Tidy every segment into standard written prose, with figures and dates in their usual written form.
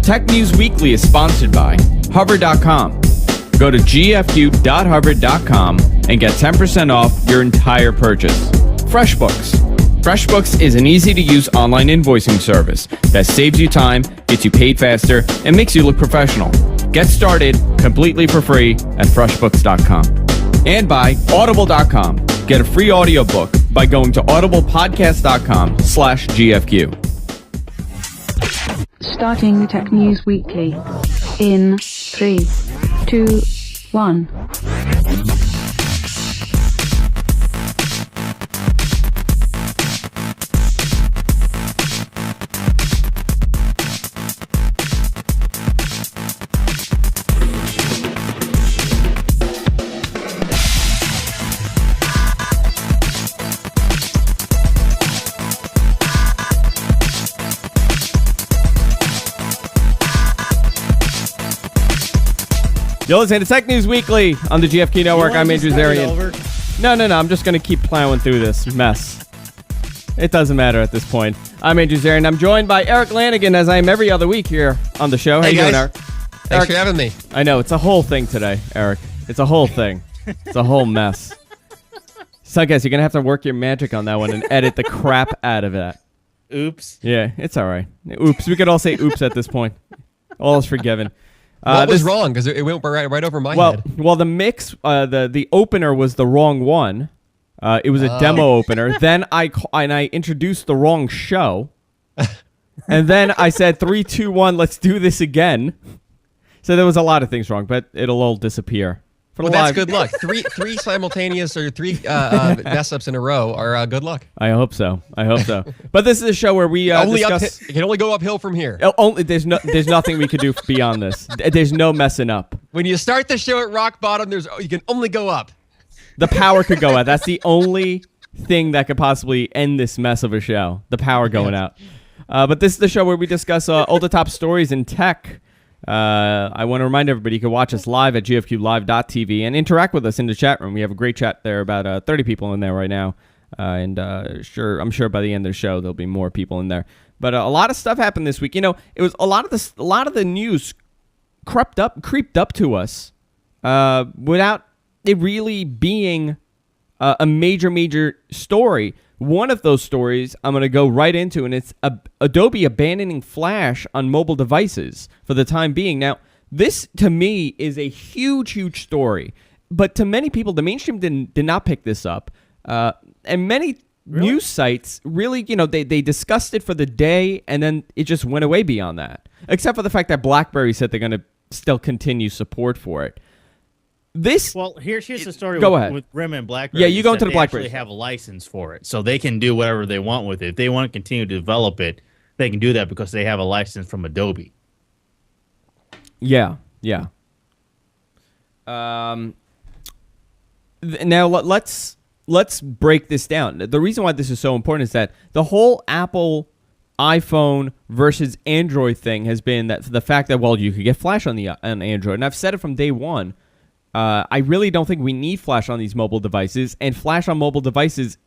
Tech News Weekly is sponsored by Hover.com. Go to gfu.hover.com and get 10% off your entire purchase. FreshBooks. FreshBooks is an easy-to-use online invoicing service that saves you time, gets you paid faster, and makes you look professional. Get started completely for free at freshbooks.com. And by Audible.com. Get a free audiobook by going to audiblepodcast.com/GFQ. Starting Tech News Weekly in 3, 2, 1. You're listening to Tech News Weekly on the GFQ Network. I'm Andrew Zarian. No. I'm just going to keep plowing through this mess. It doesn't matter at this point. I'm Andrew Zarian. I'm joined by Eric Lanigan, as I am every other week here on the show. How you doing, Eric? Thanks for having me. I know. It's a whole thing today, Eric. It's a whole thing. It's a whole mess. So I guess you're going to have to work your magic on that one and edit the crap out of that. Oops. Yeah, it's all right. Oops. We could all say oops at this point. All is forgiven. What was wrong? Because it went right over my head. Well, the mix, the opener was the wrong one. It was a demo opener. Then I introduced the wrong show. And then I said 3, 2, 1, let's do this again. So there was a lot of things wrong, but it'll all disappear. That's good luck. Three simultaneous or three mess ups in a row are good luck. I hope so. But this is a show where we discuss. It can only go uphill from here. There's nothing we could do beyond this. There's no messing up. When you start the show at rock bottom, you can only go up. The power could go out. That's the only thing that could possibly end this mess of a show. The power going out. But this is the show where we discuss all the top stories in tech. I want to remind everybody you can watch us live at gfqlive.tv and interact with us in the chat room. We have a great chat there, about 30 people in there right now. I'm sure by the end of the show there'll be more people in there. But a lot of stuff happened this week. You know, it was a lot of the news creeped up to us without it really being a major story. One of those stories I'm going to go right into, and it's Adobe abandoning Flash on mobile devices for the time being. Now, this, to me, is a huge story. But to many people, the mainstream did not pick this up. And many news sites really, they discussed it for the day, and then it just went away beyond that. Except for the fact that BlackBerry said they're going to still continue support for it. Here's the story with RIM and BlackBerry. Yeah, you go into the BlackBerry. They actually have a license for it, so they can do whatever they want with it. If they want to continue to develop it, they can do that because they have a license from Adobe. Yeah. Now let's break this down. The reason why this is so important is that the whole Apple iPhone versus Android thing has been that the fact that you could get Flash on Android, and I've said it from day one. I really don't think we need Flash on these mobile devices, and Flash on mobile devices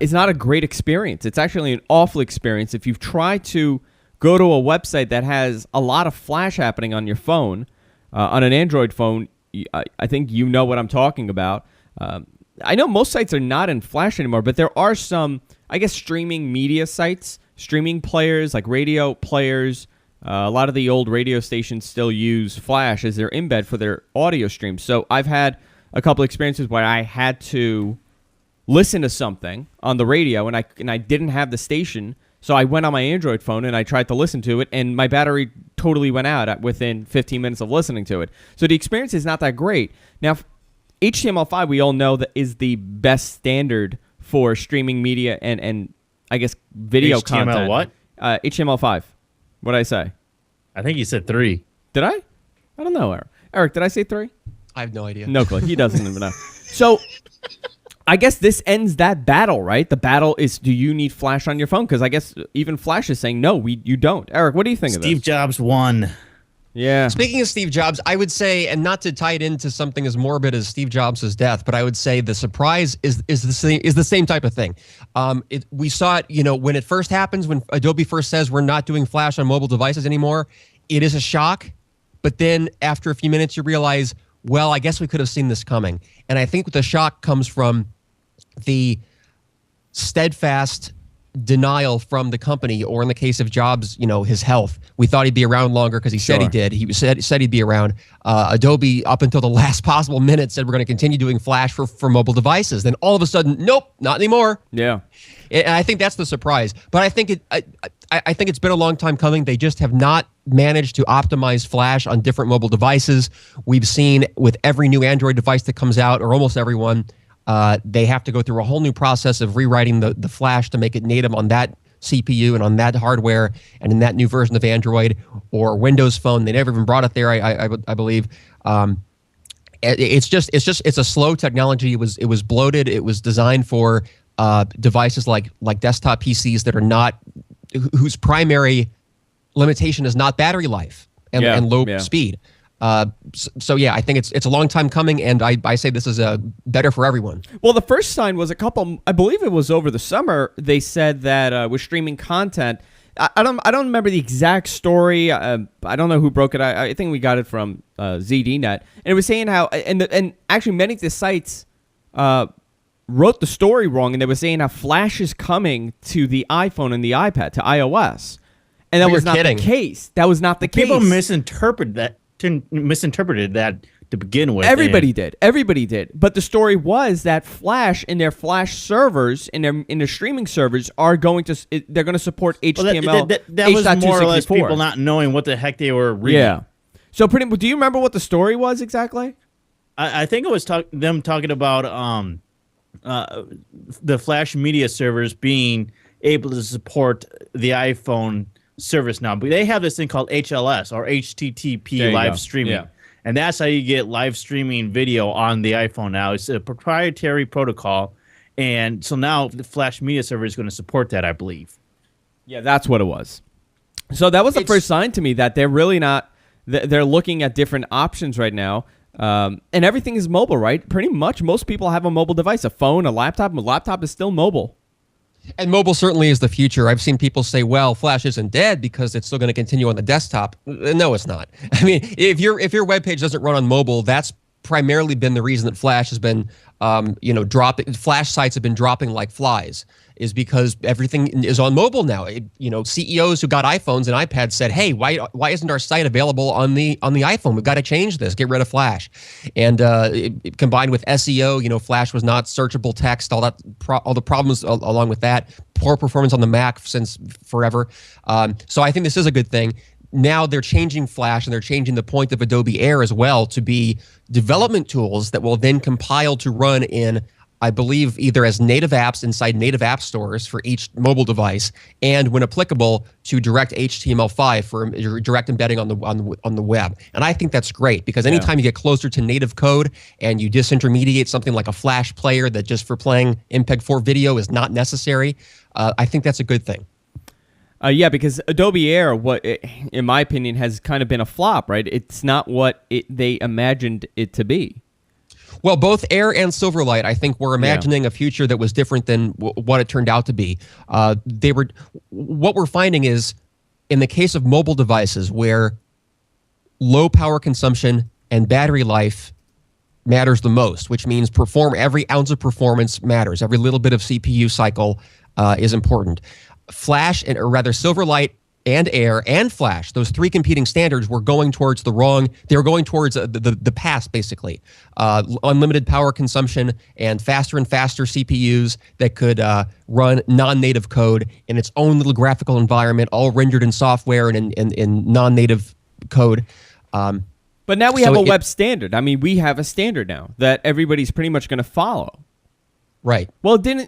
is not a great experience. It's actually an awful experience. If you've tried to go to a website that has a lot of Flash happening on your phone, on an Android phone, I think you know what I'm talking about. I know most sites are not in Flash anymore, but there are some, I guess, streaming media sites, streaming players, like radio players. A lot of the old radio stations still use Flash as their embed for their audio streams. So I've had a couple experiences where I had to listen to something on the radio, and I didn't have the station, so I went on my Android phone and I tried to listen to it, and my battery totally went out within 15 minutes of listening to it. So the experience is not that great. Now, HTML5, we all know, that is the best standard for streaming media and I guess video content. HTML what? HTML5. What did I say? I think you said 3. Did I? I don't know, Eric. Eric, did I say 3? I have no idea. No clue. He doesn't even know. So I guess this ends that battle, right? The battle is, do you need Flash on your phone? Because I guess even Flash is saying, no, you don't. Eric, what do you think of this? Steve Jobs won. Yeah. Speaking of Steve Jobs, I would say, and not to tie it into something as morbid as Steve Jobs' death, but I would say the surprise is the same type of thing. We saw it, when it first happens, when Adobe first says we're not doing Flash on mobile devices anymore. It is a shock, but then after a few minutes, you realize, well, I guess we could have seen this coming. And I think the shock comes from the steadfast denial from the company, or in the case of Jobs, his health. We thought he'd be around longer because he said he did. He said he'd be around. Adobe, up until the last possible minute, said we're going to continue doing Flash for mobile devices. Then all of a sudden, nope, not anymore. Yeah. And I think that's the surprise. But I think I think it's been a long time coming. They just have not managed to optimize Flash on different mobile devices. We've seen with every new Android device that comes out, or almost everyone, they have to go through a whole new process of rewriting the Flash to make it native on that CPU and on that hardware and in that new version of Android or Windows Phone. They never even brought it there, I believe. It's a slow technology. It was bloated. It was designed for devices like desktop PCs that are not, whose primary limitation is not battery life and low speed. So yeah, I think it's a long time coming, and I say this is better for everyone. Well, the first sign was I believe it was over the summer. They said that with streaming content, I don't remember the exact story. I don't know who broke it. I think we got it from ZDNet, and it was saying how and actually many of the sites wrote the story wrong, and they were saying how Flash is coming to the iPhone and the iPad, to iOS, and that was not the case. That was not the case. People misinterpreted that to begin with. Everybody did. But the story was that Flash in their Flash servers, in their streaming servers, they're going to support HTML. That was more or less people not knowing what the heck they were reading. Yeah. So do you remember what the story was exactly? I think it was them talking about the Flash media servers being able to support the iPhone service now, but they have this thing called HLS, or HTTP live streaming. Yeah. And that's how you get live streaming video on the iPhone now. It's a proprietary protocol, and so now the Flash media server is going to support that, I believe. Yeah, that's what it was. So that was the first sign to me that they're really not. They're looking at different options right now, and everything is mobile, right? Pretty much, most people have a mobile device, a phone, a laptop. A laptop is still mobile. And mobile certainly is the future. I've seen people say, well, Flash isn't dead because it's still going to continue on the desktop. No, it's not. I mean, if your web page doesn't run on mobile, that's primarily been the reason that Flash has been, dropping. Flash sites have been dropping like flies, is because everything is on mobile now. CEOs who got iPhones and iPads said, "Hey, why isn't our site available on the iPhone? We've got to change this. Get rid of Flash." And combined with SEO, Flash was not searchable text. All the problems along with that. Poor performance on the Mac since forever. So I think this is a good thing. Now they're changing Flash, and they're changing the point of Adobe Air as well to be development tools that will then compile to run in, I believe, either as native apps inside native app stores for each mobile device, and when applicable, to direct HTML5 for direct embedding on the web. And I think that's great, because anytime you get closer to native code and you disintermediate something like a Flash player that just for playing MPEG-4 video is not necessary, I think that's a good thing. Yeah, because Adobe Air, in my opinion, has kind of been a flop, right? It's not what they imagined it to be. Well, both Air and Silverlight, I think, were imagining a future that was different than what it turned out to be. What we're finding is, in the case of mobile devices, where low power consumption and battery life matters the most, which means every ounce of performance matters. Every little bit of CPU cycle is important. Flash, or rather Silverlight and Air and Flash, those three competing standards were going towards they were going towards the past, basically. Unlimited power consumption and faster CPUs that could run non-native code in its own little graphical environment, all rendered in software and in non-native code. But now we have a web standard. I mean, we have a standard now that everybody's pretty much going to follow. Right. Well, what did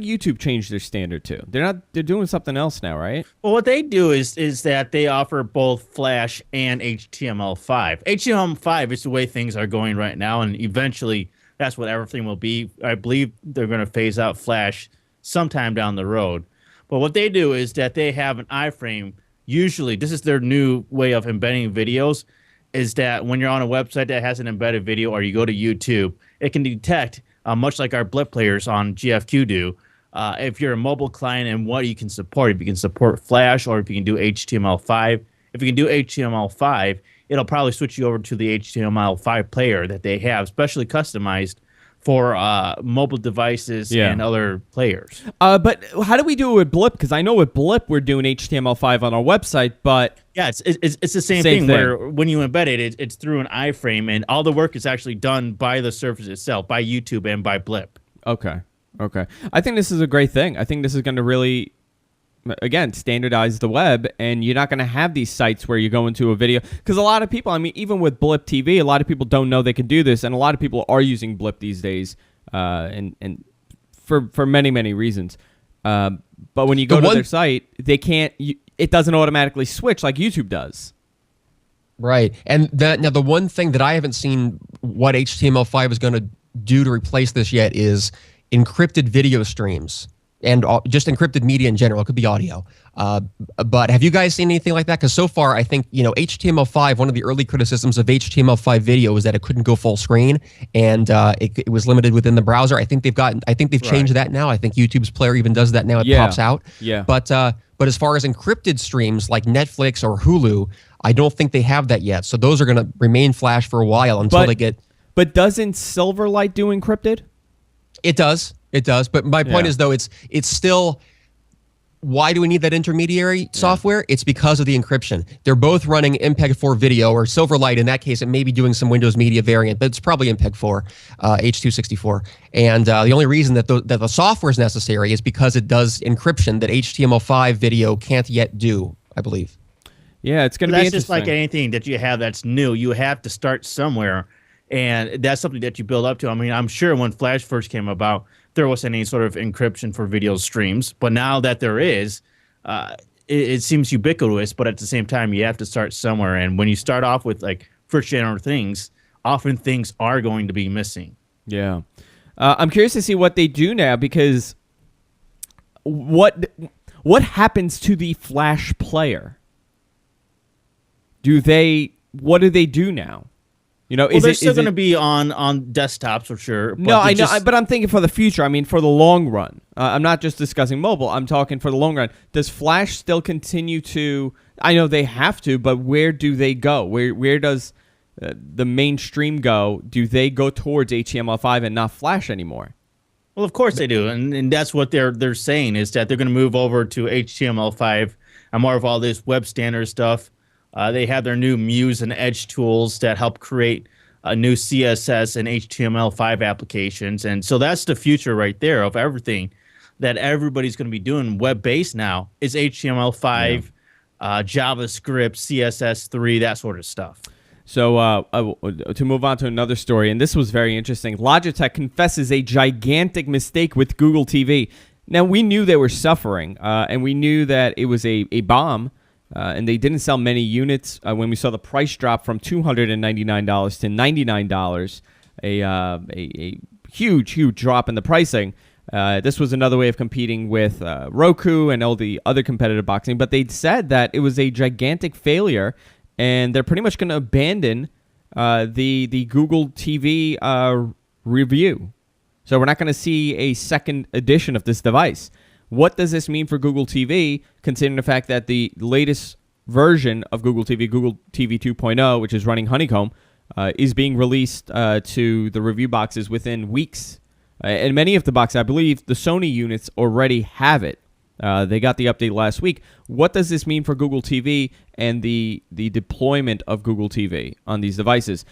YouTube change their standard to? They're doing something else now, right? Well, what they do is that they offer both Flash and HTML5. HTML5 is the way things are going right now, and eventually that's what everything will be. I believe they're going to phase out Flash sometime down the road. But what they do is that they have an iframe usually this is their new way of embedding videos, is that when you're on a website that has an embedded video or you go to YouTube, it can detect, much like our blip players on GFQ do, if you're a mobile client and what you can support. If you can support Flash or if you can do HTML5. If you can do HTML5, it'll probably switch you over to the HTML5 player that they have, specially customized for mobile devices and other players. But how do we do it with Blip? Because I know with Blip we're doing HTML5 on our website, but yeah, it's the same thing where when you embed it, it's through an iframe, and all the work is actually done by the service itself, by YouTube and by Blip. Okay. I think this is a great thing. I think this is going to really, again, standardize the web, and you're not going to have these sites where you go into a video. Because a lot of people, I mean, even with Blip TV, a lot of people don't know they can do this, and a lot of people are using Blip these days, and for many, many reasons. But when you go to their site, they can't. It doesn't automatically switch like YouTube does. Right. And now the one thing that I haven't seen what HTML5 is going to do to replace this yet is encrypted video streams and just encrypted media in general. It could be audio. But have you guys seen anything like that? Because so far, I think, HTML5, one of the early criticisms of HTML5 video is that it couldn't go full screen, and it was limited within the browser. I think they've changed that now. I think YouTube's player even does that now. It pops out. Yeah. But as far as encrypted streams like Netflix or Hulu, I don't think they have that yet. So those are going to remain Flash for a while until they get... But doesn't Silverlight do encrypted? It does. But my point is, though, it's still, why do we need that intermediary software? It's because of the encryption. They're both running MPEG-4 video, or Silverlight in that case. It may be doing some Windows Media variant, but it's probably MPEG-4, H.264. And the only reason that the software is necessary is because it does encryption that HTML5 video can't yet do, I believe. Yeah, it's going to be interesting. That's just like anything that you have that's new. You have to start somewhere. And that's something that you build up to. I mean, I'm sure when Flash first came about, there wasn't any sort of encryption for video streams. But now that there is, it seems ubiquitous. But at the same time, you have to start somewhere. And when you start off with like first general things, often things are going to be missing. Yeah. I'm curious to see what they do now, because what happens to the Flash player? What do they do now? They're still going to be on desktops for sure. No, I know, but I'm thinking for the future. I mean, for the long run. I'm not just discussing mobile. I'm talking for the long run. Does Flash still continue to? I know they have to, but where do they go? Where does the mainstream go? Do they go towards HTML5 and not Flash anymore? Well, of course they do, and that's what they're saying, is that they're going to move over to HTML5 and more of all this web standard stuff. They have their new Muse and Edge tools that help create new CSS and HTML5 applications. And so that's the future right there of everything that everybody's going to be doing web-based now is HTML5, JavaScript, CSS3, that sort of stuff. So to move on to another story, and this was very interesting. Logitech confesses a gigantic mistake with Google TV. Now, we knew they were suffering, and we knew that it was a bomb. And they didn't sell many units when we saw the price drop from $299 to $99, a huge drop in the pricing. This was another way of competing with Roku and all the other competitive boxing. But they said that it was a gigantic failure, and they're pretty much going to abandon the Google TV review. So we're not going to see a second edition of this device. What does this mean for Google TV, considering the fact that the latest version of Google TV, Google TV 2.0, which is running Honeycomb, is being released to the review boxes within weeks? And many of the boxes, I believe the Sony units already have it. They got the update last week. What does this mean for Google TV and the deployment of Google TV on these devices?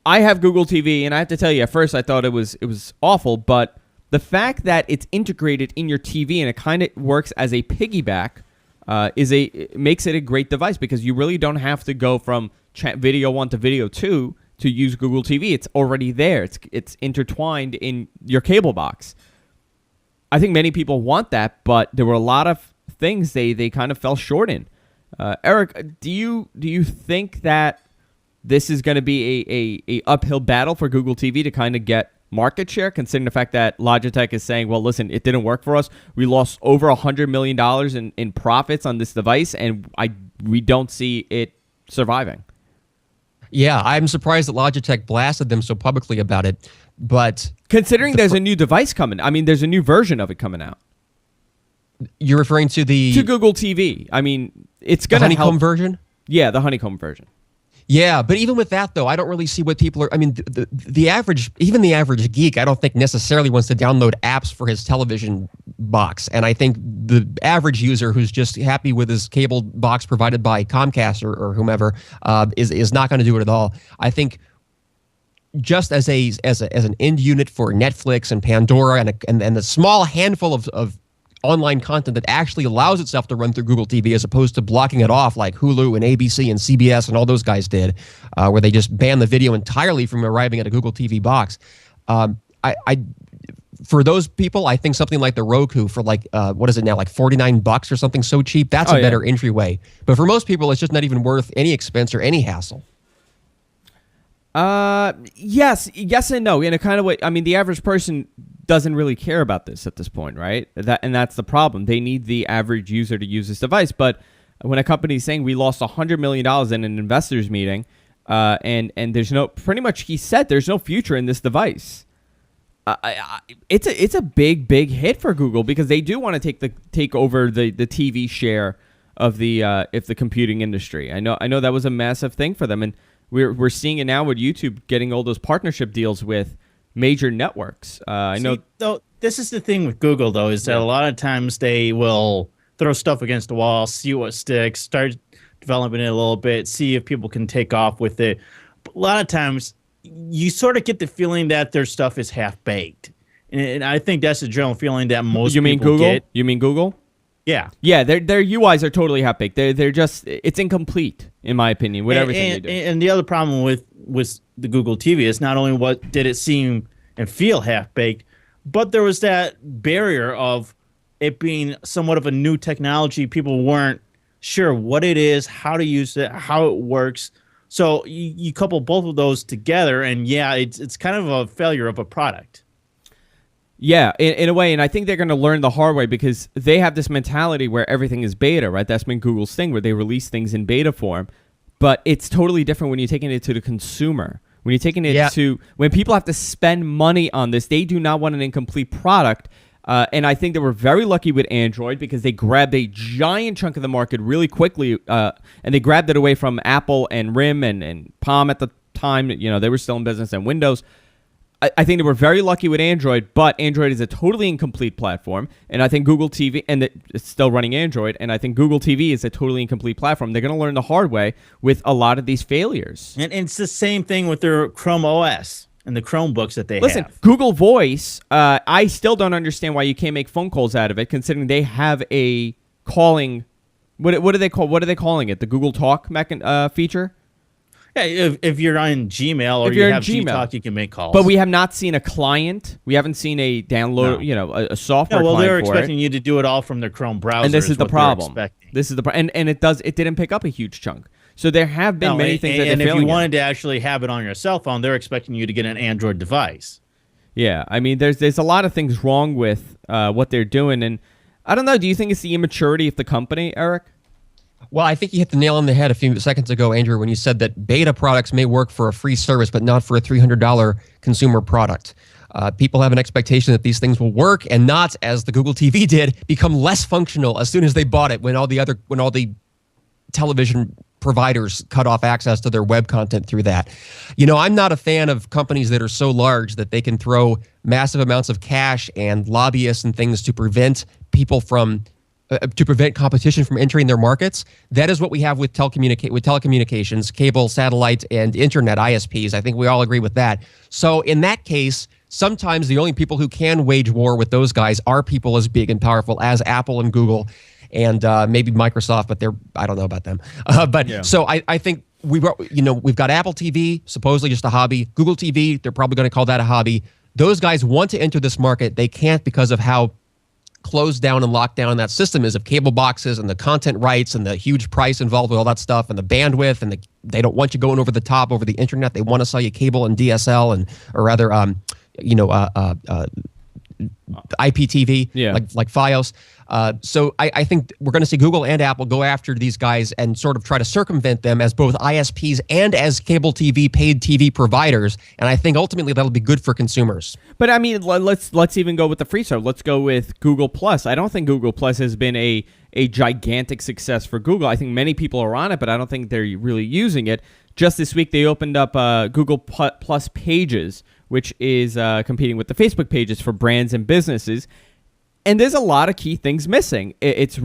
I have Google TV, and I have to tell you, at first I thought it was awful, but the fact that it's integrated in your TV and it kind of works as a piggyback makes it a great device, because you really don't have to go from video 1 to video 2 to use Google TV. It's already there. It's intertwined in your cable box. I think many people want that, but there were a lot of things they kind of fell short in. Eric, do you think that this is going to be a uphill battle for Google TV to kind of get market share, considering the fact that Logitech is saying, well, listen, it didn't work for us. We lost over $100 million in profits on this device, and we don't see it surviving. Yeah, I'm surprised that Logitech blasted them so publicly about it. But considering there's a new device coming, I mean, there's a new version of it coming out. You're referring to the Google TV. I mean, it's going the to honeycomb help. version? Yeah, the honeycomb version. Yeah, but even with that, though, I don't really see what people are. I mean, the average geek, I don't think necessarily wants to download apps for his television box. And I think the average user who's just happy with his cable box provided by Comcast or whomever is not going to do it at all. I think just as an end unit for Netflix and Pandora and the small handful of online content that actually allows itself to run through Google TV as opposed to blocking it off like Hulu and ABC and CBS and all those guys did, where they just banned the video entirely from arriving at a Google TV box. For those people, I think something like the Roku for like, what is it now, like $49 or something so cheap, that's a better entryway. But for most people, it's just not even worth any expense or any hassle. Yes and no. In a kind of way, I mean, the average person doesn't really care about this at this point, right? That's the problem. They need the average user to use this device. But when a company is saying we lost $100 million in an investors meeting, and there's pretty much he said there's no future in this device. It's a big hit for Google because they do want to take over the TV share of the computing industry. I know that was a massive thing for them, and we're seeing it now with YouTube getting all those partnership deals with major networks. I know. Though this is the thing with Google, though, is that a lot of times they will throw stuff against the wall, see what sticks, start developing it a little bit, see if people can take off with it. But a lot of times, you sort of get the feeling that their stuff is half baked, and I think that's the general feeling that most you mean people Google? get. You mean Google? Yeah. Yeah, their UIs are totally half baked. They're just it's incomplete in my opinion with everything they do. And the other problem with the Google TV is not only what did it seem and feel half baked, but there was that barrier of it being somewhat of a new technology. People weren't sure what it is, how to use it, how it works. So you couple both of those together, and yeah, it's kind of a failure of a product. Yeah, in a way, and I think they're going to learn the hard way because they have this mentality where everything is beta, right? That's been Google's thing, where they release things in beta form, but it's totally different when you're taking it to the consumer. When you're taking it to when people have to spend money on this, they do not want an incomplete product. And I think they were very lucky with Android because they grabbed a giant chunk of the market really quickly, and they grabbed it away from Apple and RIM and Palm at the time. You know, they were still in business, and Windows. I think they were very lucky with Android, but Android is a totally incomplete platform, and I think Google TV, and it's still running Android, and I think Google TV is a totally incomplete platform. They're going to learn the hard way with a lot of these failures. And it's the same thing with their Chrome OS and the Chromebooks that they have. Listen, Google Voice, I still don't understand why you can't make phone calls out of it, considering they have a calling. What do they call? What are they calling it? The Google Talk feature. Yeah, if you're on Gmail or you have Gtalk, you can make calls. But we have not seen a client. We haven't seen a download, a software client. They're expecting you to do it all from their Chrome browser. And this is the problem. This is the problem. And it didn't pick up a huge chunk. So there have been many things that they're failing. And if you wanted to actually have it on your cell phone, they're expecting you to get an Android device. Yeah, I mean, there's a lot of things wrong with what they're doing. And I don't know, do you think it's the immaturity of the company, Eric? Well, I think you hit the nail on the head a few seconds ago, Andrew, when you said that beta products may work for a free service, but not for a $300 consumer product. People have an expectation that these things will work and not, as the Google TV did, become less functional as soon as they bought it when all the television providers cut off access to their web content through that. You know, I'm not a fan of companies that are so large that they can throw massive amounts of cash and lobbyists and things to prevent people from to prevent competition from entering their markets. That is what we have with telecommunications, cable, satellite, and internet ISPs. I think we all agree with that. So in that case, sometimes the only people who can wage war with those guys are people as big and powerful as Apple and Google and maybe Microsoft, but I don't know about them. So I think we've got Apple TV, supposedly just a hobby. Google TV, they're probably going to call that a hobby. Those guys want to enter this market. They can't because of how closed down and locked down that system is of cable boxes and the content rights and the huge price involved with all that stuff and the bandwidth, and they don't want you going over the top over the internet. They want to sell you cable and DSL IPTV, Yeah. like FiOS. So I think we're going to see Google and Apple go after these guys and sort of try to circumvent them as both ISPs and as cable TV, paid TV providers. And I think ultimately that'll be good for consumers. But I mean, let's even go with the free stuff. Let's go with Google Plus. I don't think Google Plus has been a gigantic success for Google. I think many people are on it, but I don't think they're really using it. Just this week, they opened up Google Plus Pages, which is competing with the Facebook Pages for brands and businesses. And there's a lot of key things missing. It's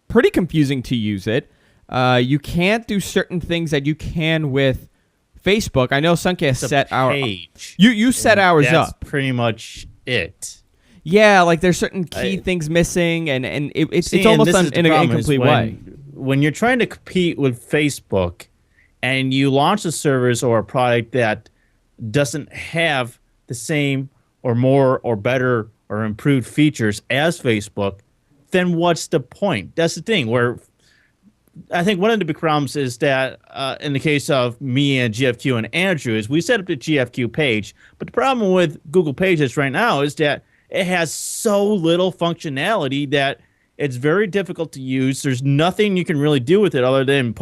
pretty confusing to use it. You can't do certain things that you can with Facebook. I know Sunkast set our page. You set ours That's up. pretty much it. Yeah, like there's certain key things missing, and it's almost in an incomplete way. When you're trying to compete with Facebook, and you launch a service or a product that doesn't have the same or more or better or improved features as Facebook, then what's the point? That's the thing where I think one of the big problems is that in the case of me and GFQ and Andrew is we set up the GFQ page, but the problem with Google Pages right now is that it has so little functionality that it's very difficult to use. There's nothing you can really do with it other than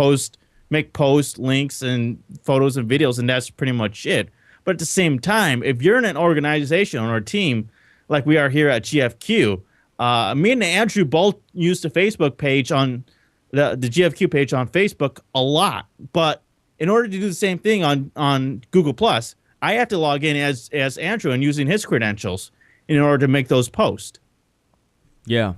make posts, links, and photos and videos, and that's pretty much it. But at the same time, if you're in an organization or a team like we are here at GFQ, me and Andrew both use the Facebook page on the GFQ page on Facebook a lot. But in order to do the same thing on Google Plus, I have to log in as Andrew and using his credentials in order to make those posts. Yeah.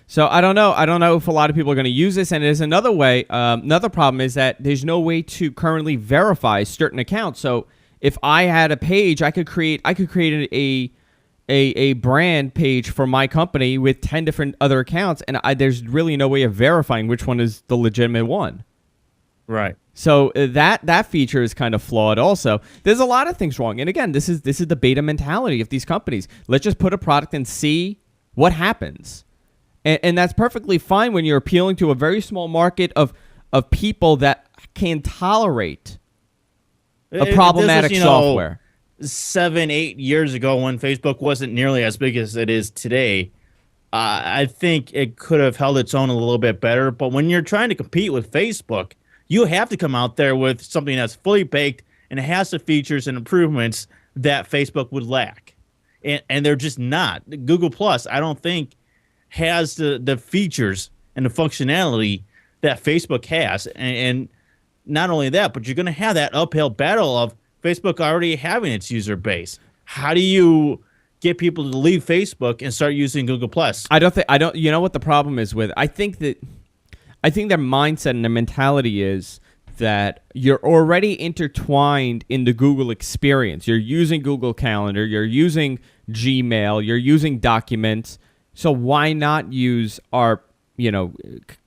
So I don't know. I don't know if a lot of people are going to use this. And there's another way. Another problem is that there's no way to currently verify certain accounts. So if I had a page, I could create a brand page for my company with 10 different other accounts, and there's really no way of verifying which one is the legitimate one. Right. So that feature is kind of flawed also. There's a lot of things wrong. And again, this is the beta mentality of these companies. Let's just put a product and see what happens. And that's perfectly fine when you're appealing to a very small market of people that can tolerate a problematic software. 7-8 years ago when Facebook wasn't nearly as big as it is today, I think it could have held its own a little bit better. But when you're trying to compete with Facebook, you have to come out there with something that's fully baked and it has the features and improvements that Facebook would lack. And they're just not. Google Plus, I don't think, has the features and the functionality that Facebook has. And not only that, but you're going to have that uphill battle of Facebook already having its user base. How do you get people to leave Facebook and start using Google Plus? I don't. You know what the problem is with? I think their mindset and their mentality is that you're already intertwined in the Google experience. You're using Google Calendar. You're using Gmail. You're using Documents. So why not use our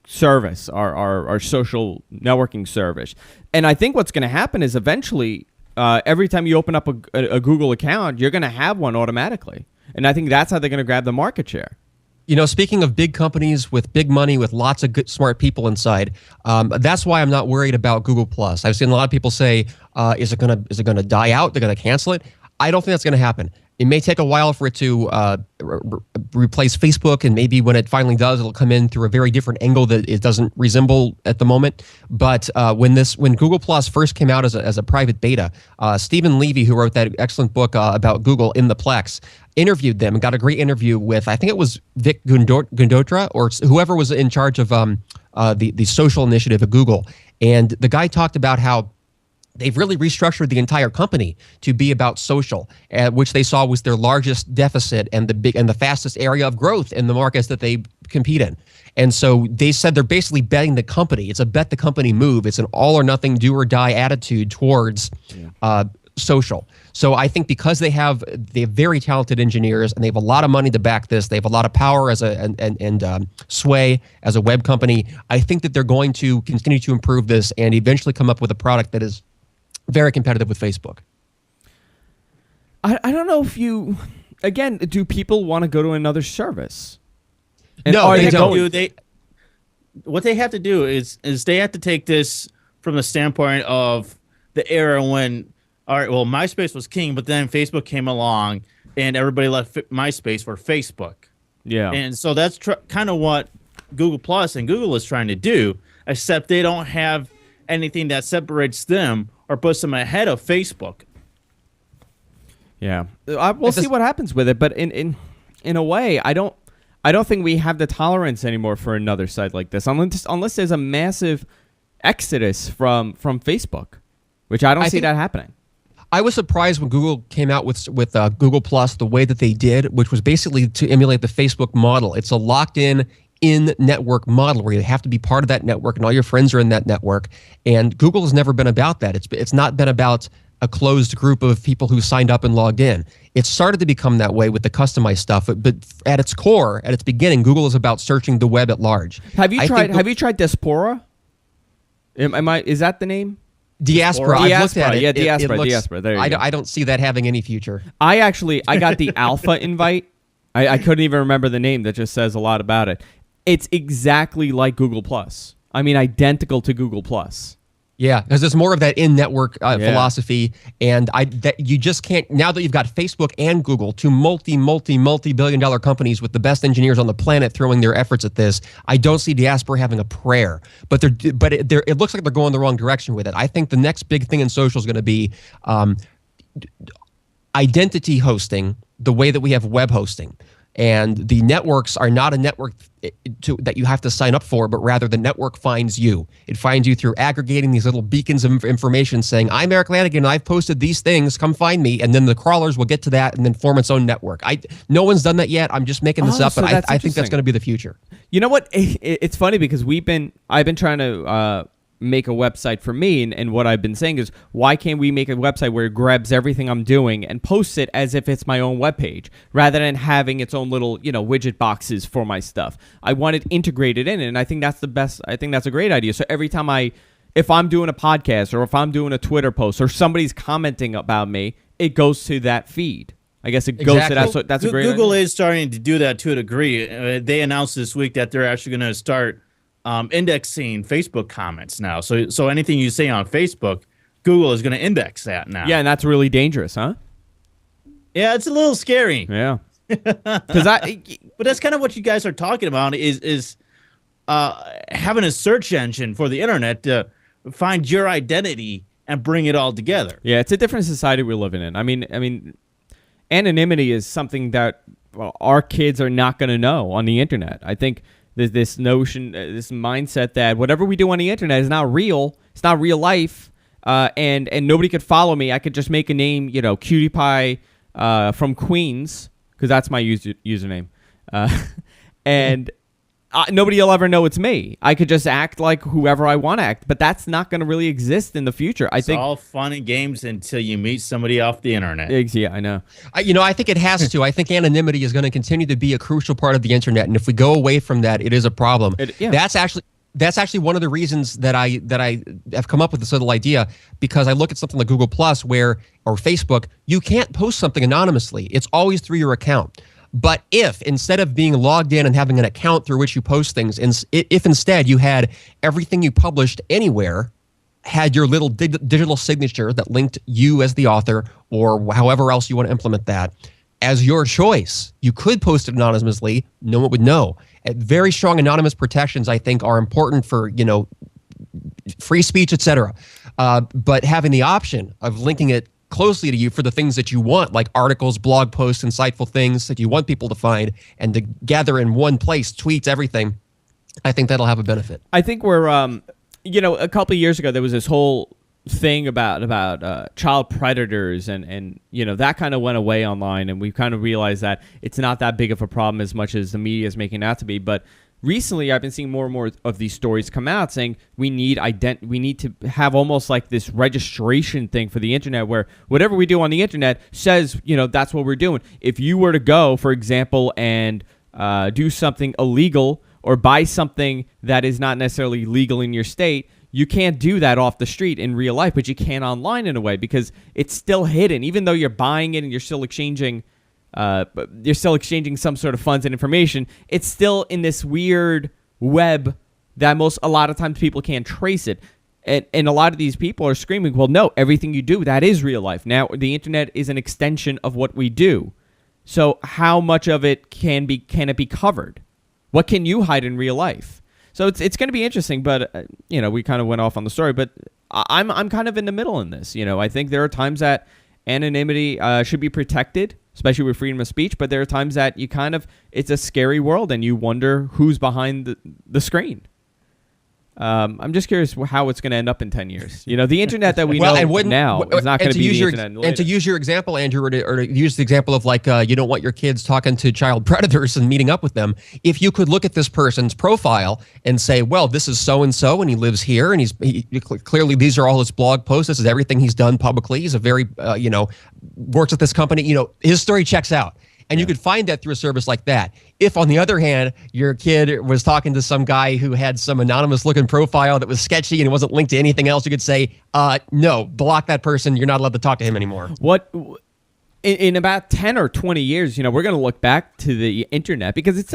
service, our social networking service? And I think what's going to happen is eventually, every time you open up a Google account, you're going to have one automatically. And I think that's how they're going to grab the market share. Speaking of big companies with big money, with lots of good, smart people inside, that's why I'm not worried about Google Plus. I've seen a lot of people say, "Is it gonna die out? They're gonna cancel it." I don't think that's gonna happen. It may take a while for it to replace Facebook, and maybe when it finally does, it'll come in through a very different angle that it doesn't resemble at the moment. But when Google Plus first came out as a private beta, Stephen Levy, who wrote that excellent book about Google in the Plex, interviewed them and got a great interview with, I think it was Vic Gundotra or whoever was in charge of the social initiative at Google. And the guy talked about how they've really restructured the entire company to be about social, which they saw was their largest deficit and the fastest area of growth in the markets that they compete in. And so they said they're basically betting the company. It's a bet the company move. It's an all or nothing, do or die attitude towards social. So I think because they have very talented engineers and they have a lot of money to back this, they have a lot of power and sway as a web company. I think that they're going to continue to improve this and eventually come up with a product that is very competitive with Facebook. I don't know if do people want to go to another service? And no, they don't. What they have to do is they have to take this from the standpoint of the era when all right, well, MySpace was king, but then Facebook came along and everybody left MySpace for Facebook. Yeah. And so that's kind of what Google Plus and Google is trying to do, except they don't have anything that separates them or puts them ahead of Facebook. Yeah. We'll see what happens with it, but in a way, I don't think we have the tolerance anymore for another site like this, unless there's a massive exodus from Facebook, which I don't see that happening. I was surprised when Google came out with Google Plus the way that they did, which was basically to emulate the Facebook model. It's a locked-in network model where you have to be part of that network and all your friends are in that network. And Google has never been about that. It's not been about a closed group of people who signed up and logged in. It started to become that way with the customized stuff, but at its core, at its beginning, Google is about searching the web at large. Have you tried Diaspora? Is that the name? Diaspora. I've looked at it. Yeah, Diaspora. There you go. I don't see that having any future. I got the alpha invite. I couldn't even remember the name. That just says a lot about it. It's exactly like Google Plus. I mean, identical to Google Plus. Yeah, because there's more of that in-network philosophy, and you just can't. Now that you've got Facebook and Google, two multi-billion-dollar companies with the best engineers on the planet throwing their efforts at this, I don't see Diaspora having a prayer. But it looks like they're going the wrong direction with it. I think the next big thing in social is going to be identity hosting, the way that we have web hosting. And the networks are not a network that you have to sign up for, but rather the network finds you. It finds you through aggregating these little beacons of information saying, I'm Eric Lanigan, and I've posted these things, come find me. And then the crawlers will get to that and then form its own network. No one's done that yet. I'm just making this up, but I think that's going to be the future. You know what? It's funny because I've been trying to make a website for me, and what I've been saying is, why can't we make a website where it grabs everything I'm doing and posts it as if it's my own webpage, rather than having its own little, widget boxes for my stuff? I want it integrated in it, and I think that's the best. I think that's a great idea. So every time if I'm doing a podcast or if I'm doing a Twitter post or somebody's commenting about me, it goes to that feed. I guess it goes to that. So that's a great Google idea. is starting to do that to a degree. They announced this week that they're actually going to start indexing Facebook comments now. So anything you say on Facebook, Google is going to index that now. Yeah, and that's really dangerous, huh? Yeah, it's a little scary. Yeah. But that's kind of what you guys are talking about is having a search engine for the internet to find your identity and bring it all together. Yeah, it's a different society we're living in. I mean, anonymity is something that our kids are not going to know on the internet. I think there's this notion, this mindset that whatever we do on the internet is not real. It's not real life, and nobody could follow me. I could just make a name, Cutie Pie from Queens, because that's my username, and nobody will ever know it's me. I could just act like whoever I want to act, but that's not going to really exist in the future. I think it's all fun and games until you meet somebody off the internet. Yeah, I know. I think it has to. I think anonymity is going to continue to be a crucial part of the internet, and if we go away from that, it is a problem. That's actually one of the reasons that I have come up with this little idea, because I look at something like Google Plus or Facebook, you can't post something anonymously. It's always through your account. But if instead of being logged in and having an account through which you post things, if instead you had everything you published anywhere had your little digital signature that linked you as the author or however else you want to implement that as your choice, you could post it anonymously. No one would know. Very strong anonymous protections, I think, are important for free speech, etc. But having the option of linking it closely to you for the things that you want, like articles, blog posts, insightful things that you want people to find and to gather in one place, tweets, everything, I think that'll have a benefit. I think we're, a couple of years ago, there was this whole thing about child predators and that kind of went away online, and we kind of realized that it's not that big of a problem as much as the media is making it out to be. But recently, I've been seeing more and more of these stories come out saying we need to have almost like this registration thing for the internet, where whatever we do on the internet says, that's what we're doing. If you were to go, for example, and do something illegal or buy something that is not necessarily legal in your state, you can't do that off the street in real life, but you can online in a way, because it's still hidden. Even though you're buying it and you're still exchanging some sort of funds and information, it's still in this weird web that a lot of times people can't trace it. And a lot of these people are screaming, well, no, everything you do, that is real life. Now, the internet is an extension of what we do. So how much of it can it be covered? What can you hide in real life? So it's going to be interesting, but we kind of went off on the story, but I'm kind of in the middle in this. I think there are times that anonymity should be protected, especially with freedom of speech, but there are times that it's a scary world and you wonder who's behind the screen. I'm just curious how it's going to end up in 10 years. The internet that we know now is not going to be the internet later. And to use your example, Andrew, or to use the example of you don't want your kids talking to child predators and meeting up with them. If you could look at this person's profile and say, well, this is so-and-so and he lives here and clearly these are all his blog posts. This is everything he's done publicly. He's a very, works at this company. His story checks out. And you could find that through a service like that. If, on the other hand, your kid was talking to some guy who had some anonymous-looking profile that was sketchy and it wasn't linked to anything else, you could say, no, block that person. You're not allowed to talk to him anymore. In about 10 or 20 years, we're going to look back to the internet because it's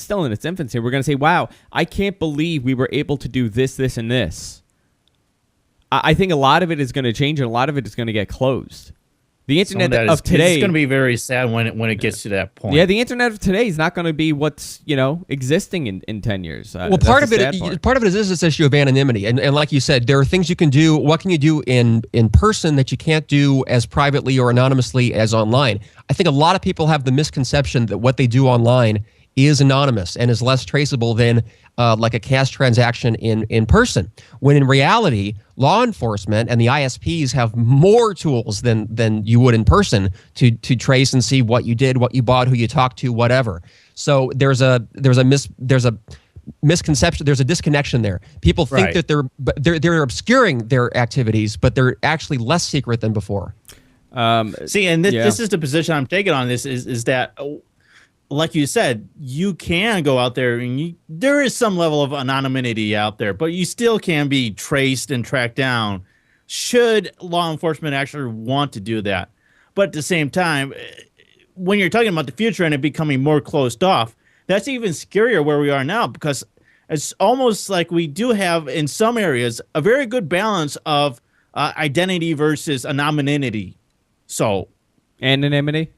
still in its infancy. We're going to say, wow, I can't believe we were able to do this, this, and this. I think a lot of it is going to change and a lot of it is going to get closed. The internet of today is going to be very sad when it gets to that point. Yeah, the internet of today is not going to be what's existing in 10 years. Well, part of it is this issue of anonymity, and like you said, there are things you can do. What can you do in person that you can't do as privately or anonymously as online? I think a lot of people have the misconception that what they do online is anonymous and is less traceable than like a cash transaction in person. When in reality, law enforcement and the ISPs have more tools than you would in person to trace and see what you did, what you bought, who you talked to, whatever. So there's a misconception, there's a disconnection there. People think that they're obscuring their activities, but they're actually less secret than before. This is the position I'm taking on this is that, like you said, you can go out there and there is some level of anonymity out there, but you still can be traced and tracked down should law enforcement actually want to do that. But at the same time, when you're talking about the future and it becoming more closed off, that's even scarier where we are now, because it's almost like we do have in some areas a very good balance of identity versus anonymity. So anonymity?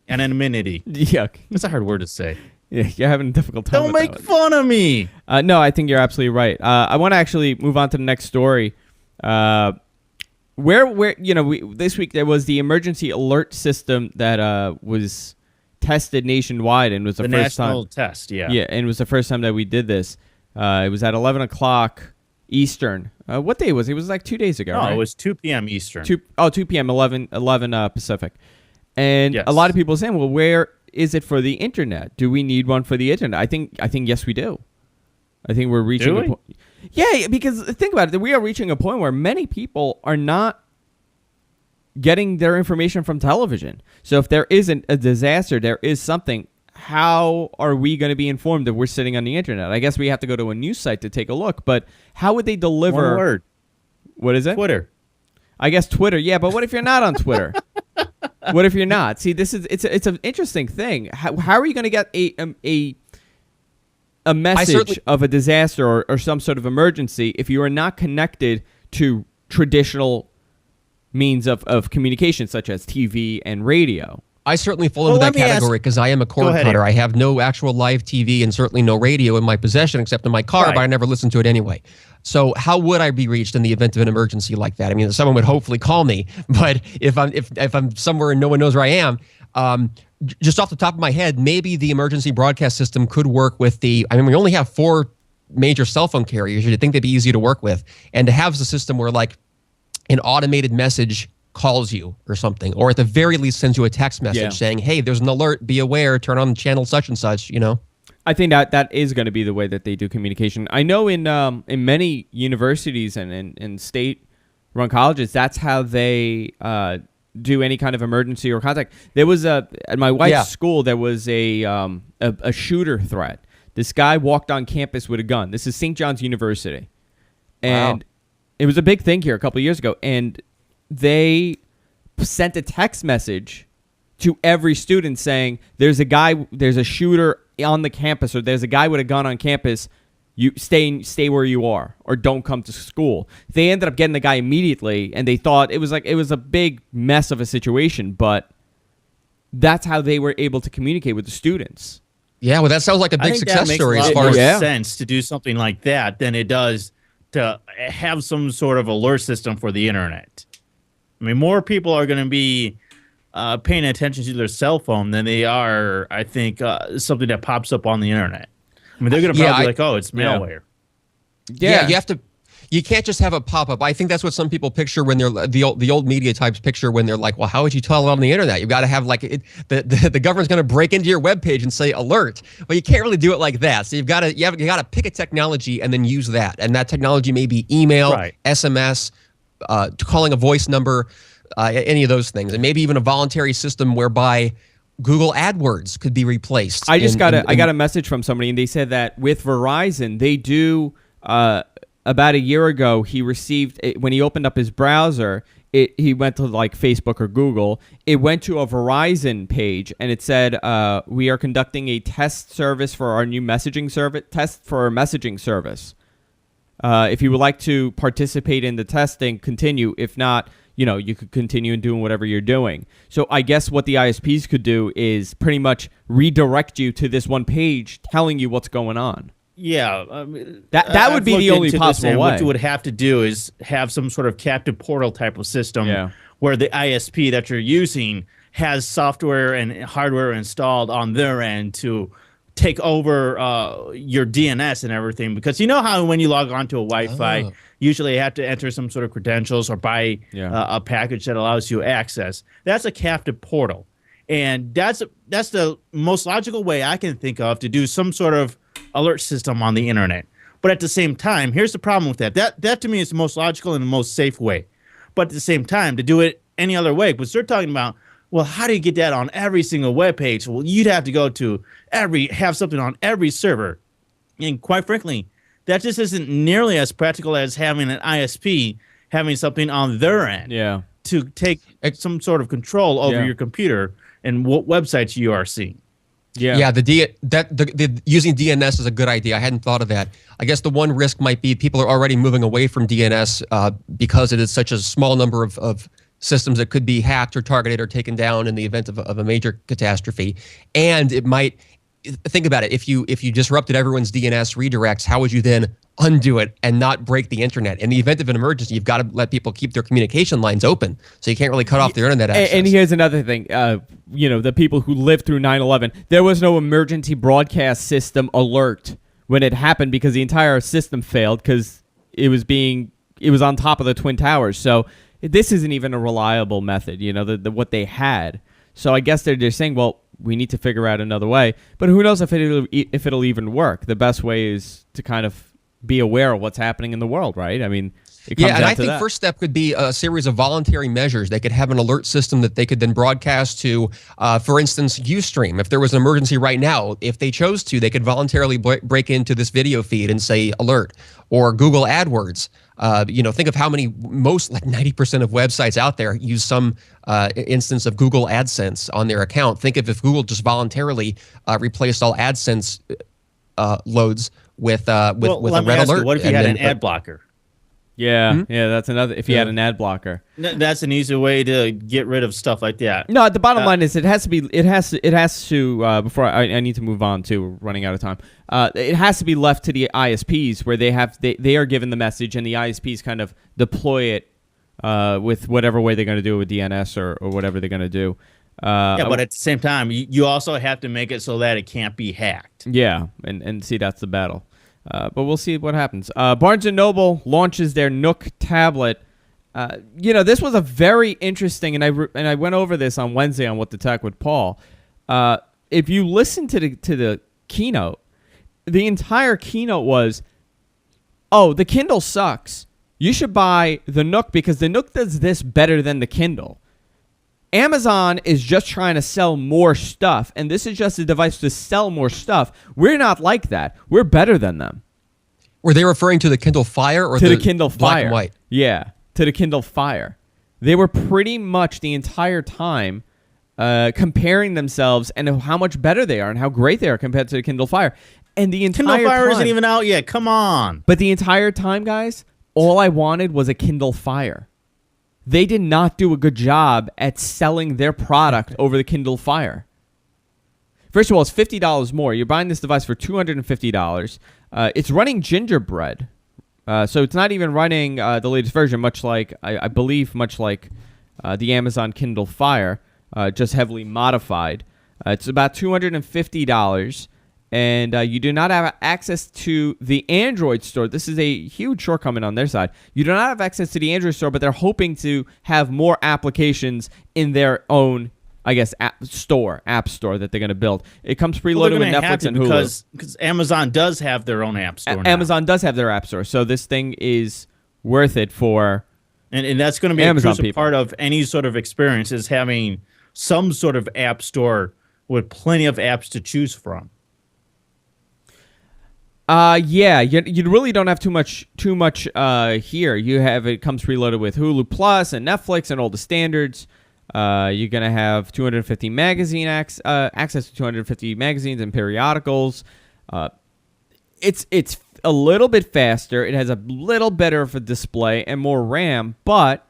Anonymity. Yuck. That's a hard word to say. Yeah, you're having a difficult time. Don't make fun of me. No, I think you're absolutely right. I want to actually move on to the next story. This week there was the emergency alert system that was tested nationwide and was the first time. National test, yeah. Yeah, and it was the first time that we did this. It was at 11 o'clock Eastern. What day was it? It was like 2 days ago, right? It was 2 p.m. Eastern. 2 p.m., 11 Pacific. And a lot of people are saying, well, where is it for the internet? Do we need one for the internet? I think yes, we do. I think we're reaching a point. Yeah, because think about it. We are reaching a point where many people are not getting their information from television. So if there isn't a disaster, there is something, how are we going to be informed if we're sitting on the internet? I guess we have to go to a news site to take a look, but how would they deliver? One word. What is it? Twitter. I guess Twitter. Yeah, but what if you're not on Twitter? What if you're not? See, it's an interesting thing. How are you going to get a message of a disaster or some sort of emergency if you are not connected to traditional means of communication such as TV and radio? I certainly fall into that category because I am a cord cutter. I have no actual live TV and certainly no radio in my possession except in my car, but I never listen to it anyway. So how would I be reached in the event of an emergency like that? I mean, someone would hopefully call me, but if I'm somewhere and no one knows where I am, just off the top of my head, maybe the emergency broadcast system could work with we only have 4 major cell phone carriers. You'd think they'd be easy to work with. And to have the system where like an automated message calls you or something, or at the very least sends you a text message saying, hey, there's an alert, be aware, turn on channel such and such, I think that is going to be the way that they do communication. I know in many universities and in state-run colleges, that's how they do any kind of emergency or contact. There was at my wife's school, there was a shooter threat. This guy walked on campus with a gun. This is St. John's University. And it was a big thing here a couple of years ago. And they sent a text message to every student saying, there's a shooter on the campus, or there's a guy with a gun on campus. You stay where you are, or don't come to school. They ended up getting the guy immediately, and they thought it was a big mess of a situation, but that's how they were able to communicate with the students. Yeah, well, that sounds like a big success story as far as as sense to do something like that than it does to have some sort of alert system for the internet. I mean, more people are going to be paying attention to their cell phone than they are, I think, something that pops up on the internet. I mean, they're going to probably be like, oh, it's malware. Yeah, you can't just have a pop-up. I think that's what some people picture when they're the old media types picture when they're like, well, how would you tell it on the internet? You've got to have the government's going to break into your webpage and say alert. Well, you can't really do it like that. So you got to pick a technology and then use that. And that technology may be email, SMS, calling a voice number, any of those things. And maybe even a voluntary system whereby Google AdWords could be replaced. I got a message from somebody, and they said that with Verizon, they do. About a year ago, he received when he opened up his browser. He went to like Facebook or Google. It went to a Verizon page, and it said, "We are conducting a test service for our new messaging service. Test for our messaging service. If you would like to participate in the testing, continue. If not." You could continue in doing whatever you're doing. So I guess what the ISPs could do is pretty much redirect you to this one page telling you what's going on. Yeah. That would be the only possible way. What you would have to do is have some sort of captive portal type of system where the ISP that you're using has software and hardware installed on their end to take over your DNS and everything. Because you know how when you log on to a Wi-Fi, usually you have to enter some sort of credentials or buy a package that allows you access. That's a captive portal. And that's the most logical way I can think of to do some sort of alert system on the internet. But at the same time, here's the problem with that. That to me is the most logical and the most safe way. But at the same time, to do it any other way, because they're talking about, well, how do you get that on every single web page? Well, you'd have to go to have something on every server. And quite frankly, that just isn't nearly as practical as having an ISP having something on their end to take some sort of control over your computer and what websites you are seeing. Yeah, the using DNS is a good idea. I hadn't thought of that. I guess the one risk might be people are already moving away from DNS because it is such a small number of systems that could be hacked or targeted or taken down in the event of a major catastrophe. And it might, think about it, if you disrupted everyone's DNS redirects, how would you then undo it and not break the internet? In the event of an emergency, you've got to let people keep their communication lines open, so you can't really cut off their internet access. And here's another thing, the people who lived through 9/11, there was no emergency broadcast system alert when it happened because the entire system failed because it was on top of the Twin Towers. So this isn't even a reliable method, what they had. So I guess they're just saying, well, we need to figure out another way. But who knows if it'll even work? The best way is to kind of be aware of what's happening in the world, right? I mean, it comes and down I think first step could be a series of voluntary measures. They could have an alert system that they could then broadcast to, for instance, Ustream. If there was an emergency right now, if they chose to, they could voluntarily break into this video feed and say alert, or Google AdWords. Think of how many, like 90% of websites out there use some instance of Google AdSense on their account. Think if Google just voluntarily replaced all AdSense loads with a red alert. What if you had an ad blocker? Yeah, that's another. If you had an ad blocker, that's an easy way to get rid of stuff like that. No, the bottom line is it has to be. It has to. Before I need to move on too. We're running out of time. It has to be left to the ISPs where they are given the message and the ISPs kind of deploy it with whatever way they're going to do it with DNS or whatever they're going to do. But at the same time, you also have to make it so that it can't be hacked. Yeah, and see, that's the battle. But we'll see what happens. Barnes & Noble launches their Nook tablet. This was a very interesting, and I went over this on Wednesday on What the Tech with Paul. If you listen to the keynote, the entire keynote was, the Kindle sucks. You should buy the Nook because the Nook does this better than the Kindle. Amazon is just trying to sell more stuff, and this is just a device to sell more stuff. We're not like that. We're better than them. Were they referring to the Kindle Fire or to the Kindle Black Fire? And white? Yeah, to the Kindle Fire. They were pretty much the entire time comparing themselves and how much better they are and how great they are compared to the Kindle Fire. And the entire Kindle Fire time, isn't even out yet. Come on. But the entire time, guys, all I wanted was a Kindle Fire. They did not do a good job at selling their product over the Kindle Fire. First of all, it's $50 more. You're buying this device for $250. It's running Gingerbread. So it's not even running the latest version, much like, I believe, much like the Amazon Kindle Fire, just heavily modified. It's about $250. And you do not have access to the Android store. This is a huge shortcoming on their side. You do not have access to the Android store, but they're hoping to have more applications in their own, I guess, app store that they're going to build. It comes preloaded with Netflix and Hulu. Because Amazon does have their own app store now. Amazon does have their app store, so this thing is worth it for and that's going to be Amazon a crucial part of any sort of experience, is having some sort of app store with plenty of apps to choose from. Yeah, you really don't have too much here. You have, it comes preloaded with Hulu Plus and Netflix and all the standards. You're gonna have 250 magazine access to 250 magazines and periodicals. It's a little bit faster. It has a little better of a display and more RAM, but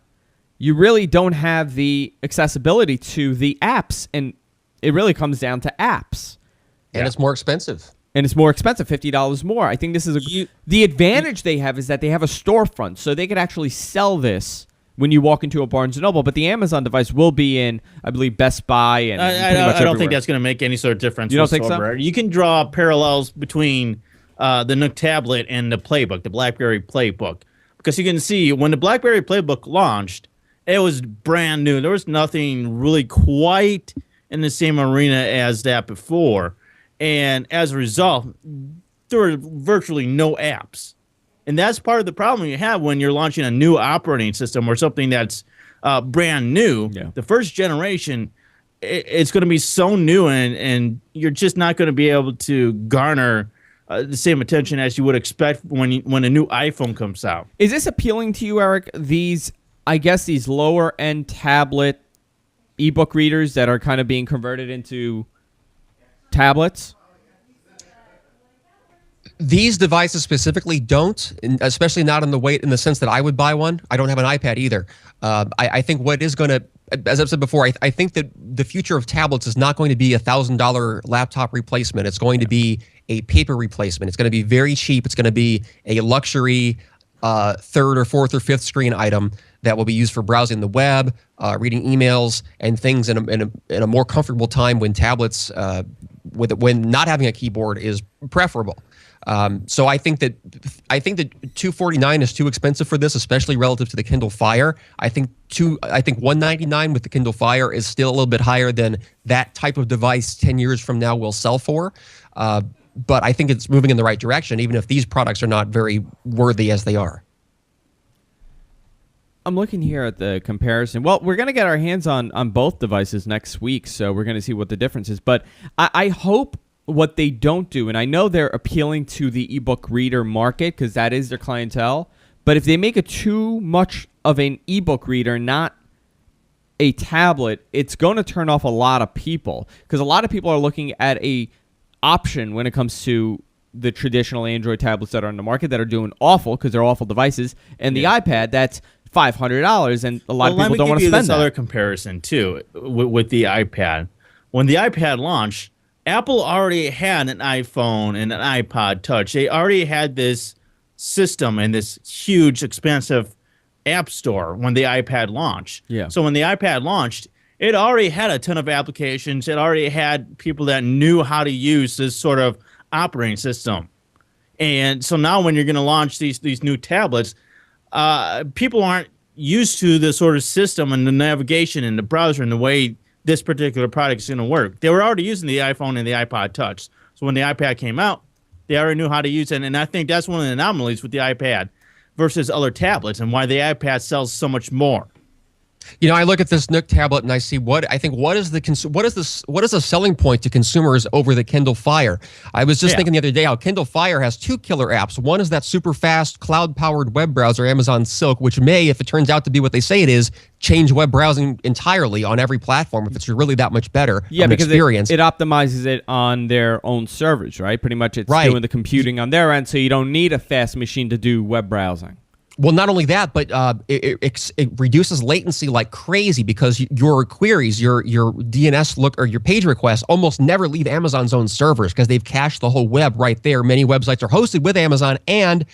you really don't have the accessibility to the apps, and it really comes down to apps. And it's more expensive. And it's more expensive, $50 more. I think this is the advantage they have is that they have a storefront, so they could actually sell this when you walk into a Barnes & Noble. But the Amazon device will be in, I believe, Best Buy and I don't think that's going to make any sort of difference. You don't think so? You can draw parallels between the Nook tablet and the Playbook, the BlackBerry Playbook, because you can see when the BlackBerry Playbook launched, it was brand new. There was nothing really quite in the same arena as that before. And as a result, there were virtually no apps. And that's part of the problem you have when you're launching a new operating system or something that's brand new. Yeah. The first generation, it's going to be so new, and you're just not going to be able to garner the same attention as you would expect when a new iPhone comes out. Is this appealing to you, Eric? These lower-end tablet ebook readers that are kind of being converted into tablets? These devices specifically don't, especially not in the sense that I would buy one. I don't have an iPad either. I think what is going to, as I've said before, I think that the future of tablets is not going to be $1,000 laptop replacement. It's going to be a paper replacement. It's going to be very cheap. It's going to be a luxury third or fourth or fifth screen item that will be used for browsing the web, reading emails, and things in a more comfortable time when tablets, when not having a keyboard is preferable. So I think that $249 is too expensive for this, especially relative to the Kindle Fire. I think $199 with the Kindle Fire is still a little bit higher than that type of device 10 years from now will sell for. But I think it's moving in the right direction, even if these products are not very worthy as they are. I'm looking here at the comparison. Well, we're going to get our hands on both devices next week, so we're going to see what the difference is. But I hope what they don't do, and I know they're appealing to the ebook reader market because that is their clientele, but if they make it too much of an ebook reader, not a tablet, it's going to turn off a lot of people because a lot of people are looking at a option when it comes to the traditional Android tablets that are on the market that are doing awful because they're awful devices, and the iPad that's $500, and a lot of people don't want to spend that. Let me give you this other comparison too with the iPad. When the iPad launched, Apple already had an iPhone and an iPod Touch. They already had this system and this huge, expensive app store when the iPad launched. Yeah. So when the iPad launched, it already had a ton of applications. It already had people that knew how to use this sort of operating system. And so now when you're going to launch these new tablets, people aren't used to the sort of system and the navigation and the browser and the way this particular product is going to work. They were already using the iPhone and the iPod Touch. So when the iPad came out, they already knew how to use it. And I think that's one of the anomalies with the iPad versus other tablets and why the iPad sells so much more. You know, I look at this Nook tablet and I see what is the selling point to consumers over the Kindle Fire. I was just thinking the other day how Kindle Fire has two killer apps. One is that super fast cloud-powered web browser, Amazon Silk, which may, if it turns out to be what they say it is, change web browsing entirely on every platform if it's really that much better of an because experience. It optimizes it on their own servers, right? Pretty much it's doing the computing on their end, so you don't need a fast machine to do web browsing. Well, not only that, but it reduces latency like crazy because your queries, your DNS look or your page requests almost never leave Amazon's own servers because they've cached the whole web right there. Many websites are hosted with Amazon, and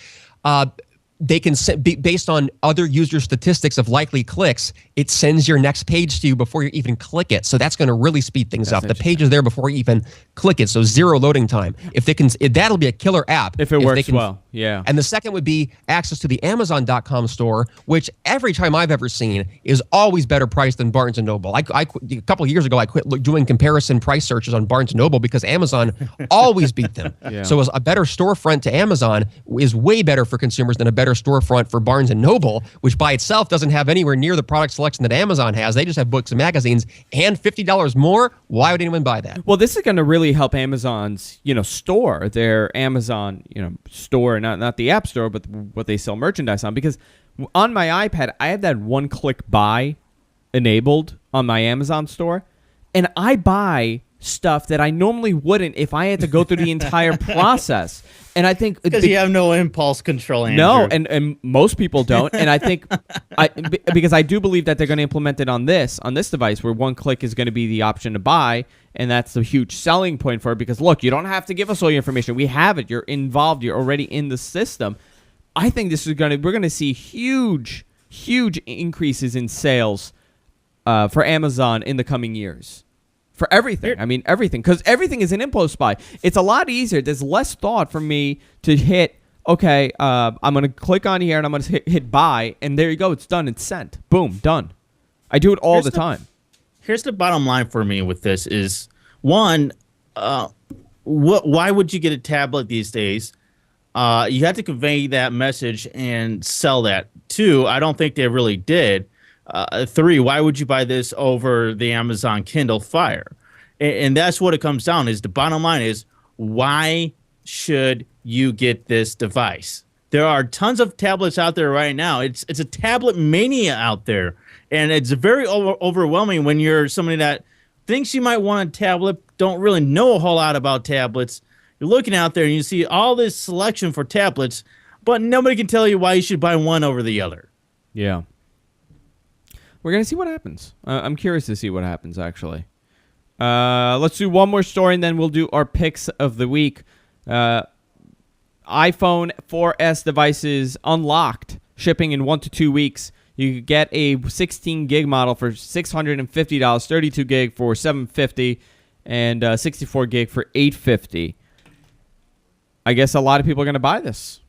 they can based on other user statistics of likely clicks, it sends your next page to you before you even click it. So that's going to really speed things up. The page is there before you even click it, so zero loading time. That'll be a killer app if it works well. Yeah. And the second would be access to the Amazon.com store, which every time I've ever seen is always better priced than Barnes & Noble. A couple of years ago, I quit doing comparison price searches on Barnes & Noble because Amazon always beat them. Yeah. So a better storefront to Amazon is way better for consumers than a better storefront for Barnes & Noble, which by itself doesn't have anywhere near the product selection that Amazon has. They just have books and magazines and $50 more. Why would anyone buy that? Well, this is going to really help Amazon's, store, their Amazon, store, not the App Store, but what they sell merchandise on. Because on my iPad, I have that one-click buy enabled on my Amazon store, and I buy stuff that I normally wouldn't if I had to go through the entire process. And I think because you have no impulse control, Andrew. No, and most people don't. And I think because I do believe that they're going to implement it on this device where one click is going to be the option to buy, and that's a huge selling point for it. Because look, you don't have to give us all your information. We have it. You're involved. You're already in the system. I think we're going to see huge increases in sales for Amazon in the coming years. For everything. I mean, everything. Because everything is an impulse buy. It's a lot easier. There's less thought for me to hit, okay, I'm going to click on here and I'm going to hit buy. And there you go. It's done. It's sent. Boom. Done. I do it all the time. Here's the bottom line for me with this is, one, why would you get a tablet these days? You had to convey that message and sell that. Two, I don't think they really did. Three, why would you buy this over the Amazon Kindle Fire? And that's what it comes down is the bottom line is, why should you get this device? There are tons of tablets out there right now. It's a tablet mania out there. And it's very overwhelming when you're somebody that thinks you might want a tablet, don't really know a whole lot about tablets. You're looking out there and you see all this selection for tablets, but nobody can tell you why you should buy one over the other. Yeah. We're going to see what happens. I'm curious to see what happens, actually. Let's do one more story, and then we'll do our picks of the week. iPhone 4S devices unlocked, shipping in 1 to 2 weeks. You could get a 16 gig model for $650, 32 gig for $750, and 64 gig for $850. I guess a lot of people are going to buy this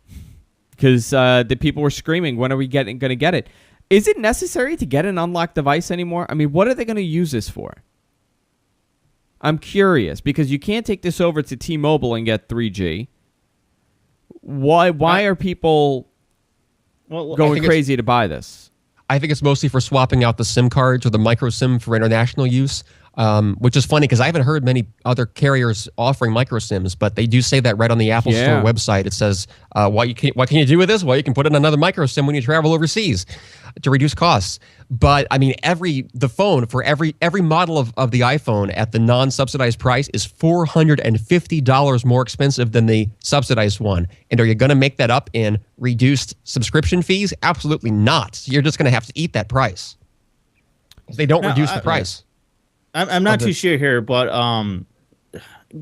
because the people were screaming, when are we going to get it? Is it necessary to get an unlocked device anymore? I mean, what are they going to use this for? I'm curious because you can't take this over to T-Mobile and get 3G. Why are people going crazy to buy this? I think it's mostly for swapping out the SIM cards or the micro SIM for international use, which is funny because I haven't heard many other carriers offering micro SIMs, but they do say that right on the Apple Store website. It says, what can you do with this? Well, you can put in another micro SIM when you travel overseas to reduce costs. But I mean, every model of the iPhone at the non-subsidized price is $450 more expensive than the subsidized one. And are you going to make that up in reduced subscription fees? Absolutely not. You're just going to have to eat that price. They don't reduce the price. I'm not too sure here, but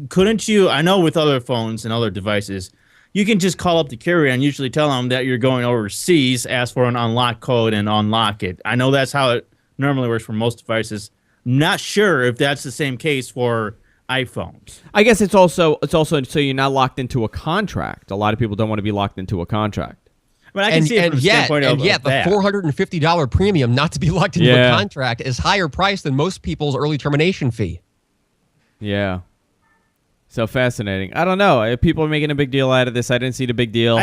couldn't you? I know with other phones and other devices, you can just call up the carrier and usually tell them that you're going overseas, ask for an unlock code, and unlock it. I know that's how it normally works for most devices. Not sure if that's the same case for iPhones. I guess it's also so you're not locked into a contract. A lot of people don't want to be locked into a contract. I mean, I can see it from the standpoint of the $450 premium not to be locked into a contract is higher priced than most people's early termination fee. Yeah. So fascinating. I don't know. People are making a big deal out of this. I didn't see the big deal.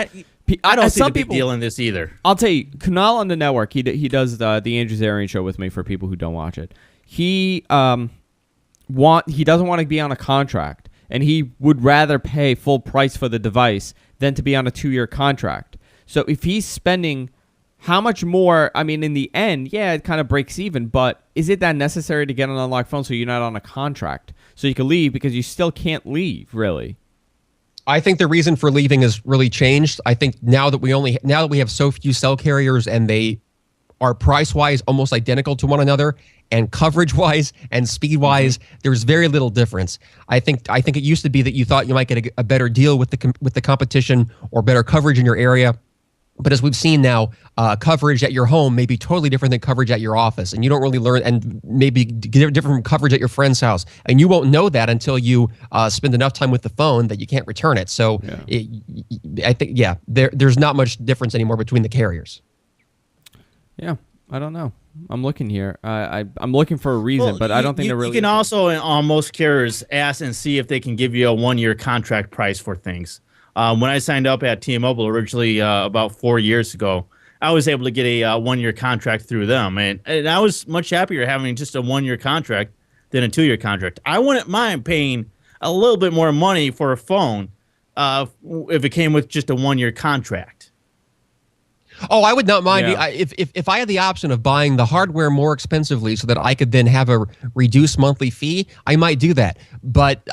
I don't see some the big people, deal in this either. I'll tell you, Kunal on the network, he does the Andrew Zarian show with me for people who don't watch it. He doesn't want to be on a contract, and he would rather pay full price for the device than to be on a 2-year contract. So if he's spending how much more, I mean, in the end, yeah, it kind of breaks even, but is it that necessary to get an unlocked phone so you're not on a contract? So you can leave because you still can't leave, really. I think the reason for leaving has really changed. I think now that we have so few cell carriers and they are price-wise almost identical to one another, and coverage-wise and speed-wise, there's very little difference. I think it used to be that you thought you might get a better deal with the competition or better coverage in your area. But as we've seen now, coverage at your home may be totally different than coverage at your office, and you don't really learn, and maybe get different coverage at your friend's house, and you won't know that until you spend enough time with the phone that you can't return it. So I think there's not much difference anymore between the carriers. Yeah, I don't know. I'm looking here. I'm looking for a reason, but I don't think they're really. You can also, on most carriers, ask and see if they can give you a 1-year contract price for things. When I signed up at T-Mobile originally about 4 years ago, I was able to get a 1-year contract through them, and I was much happier having just a 1-year contract than a 2-year contract. I wouldn't mind paying a little bit more money for a phone if it came with just a 1-year contract. Oh, I would not mind if I had the option of buying the hardware more expensively so that I could then have a reduced monthly fee. I might do that, but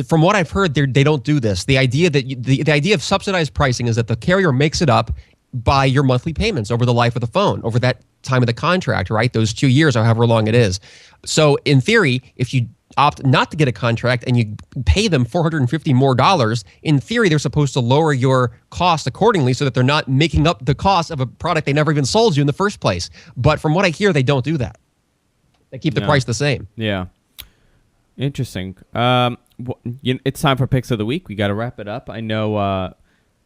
from what I've heard, they don't do this. The idea that the idea of subsidized pricing is that the carrier makes it up by your monthly payments over the life of the phone, over that time of the contract, right? Those 2 years or however long it is. So in theory, if you opt not to get a contract and you pay them $450 more, in theory, they're supposed to lower your cost accordingly so that they're not making up the cost of a product they never even sold you in the first place. But from what I hear, they don't do that. They keep the price the same. Yeah. Interesting. It's time for Picks of the Week. We got to wrap it up. I know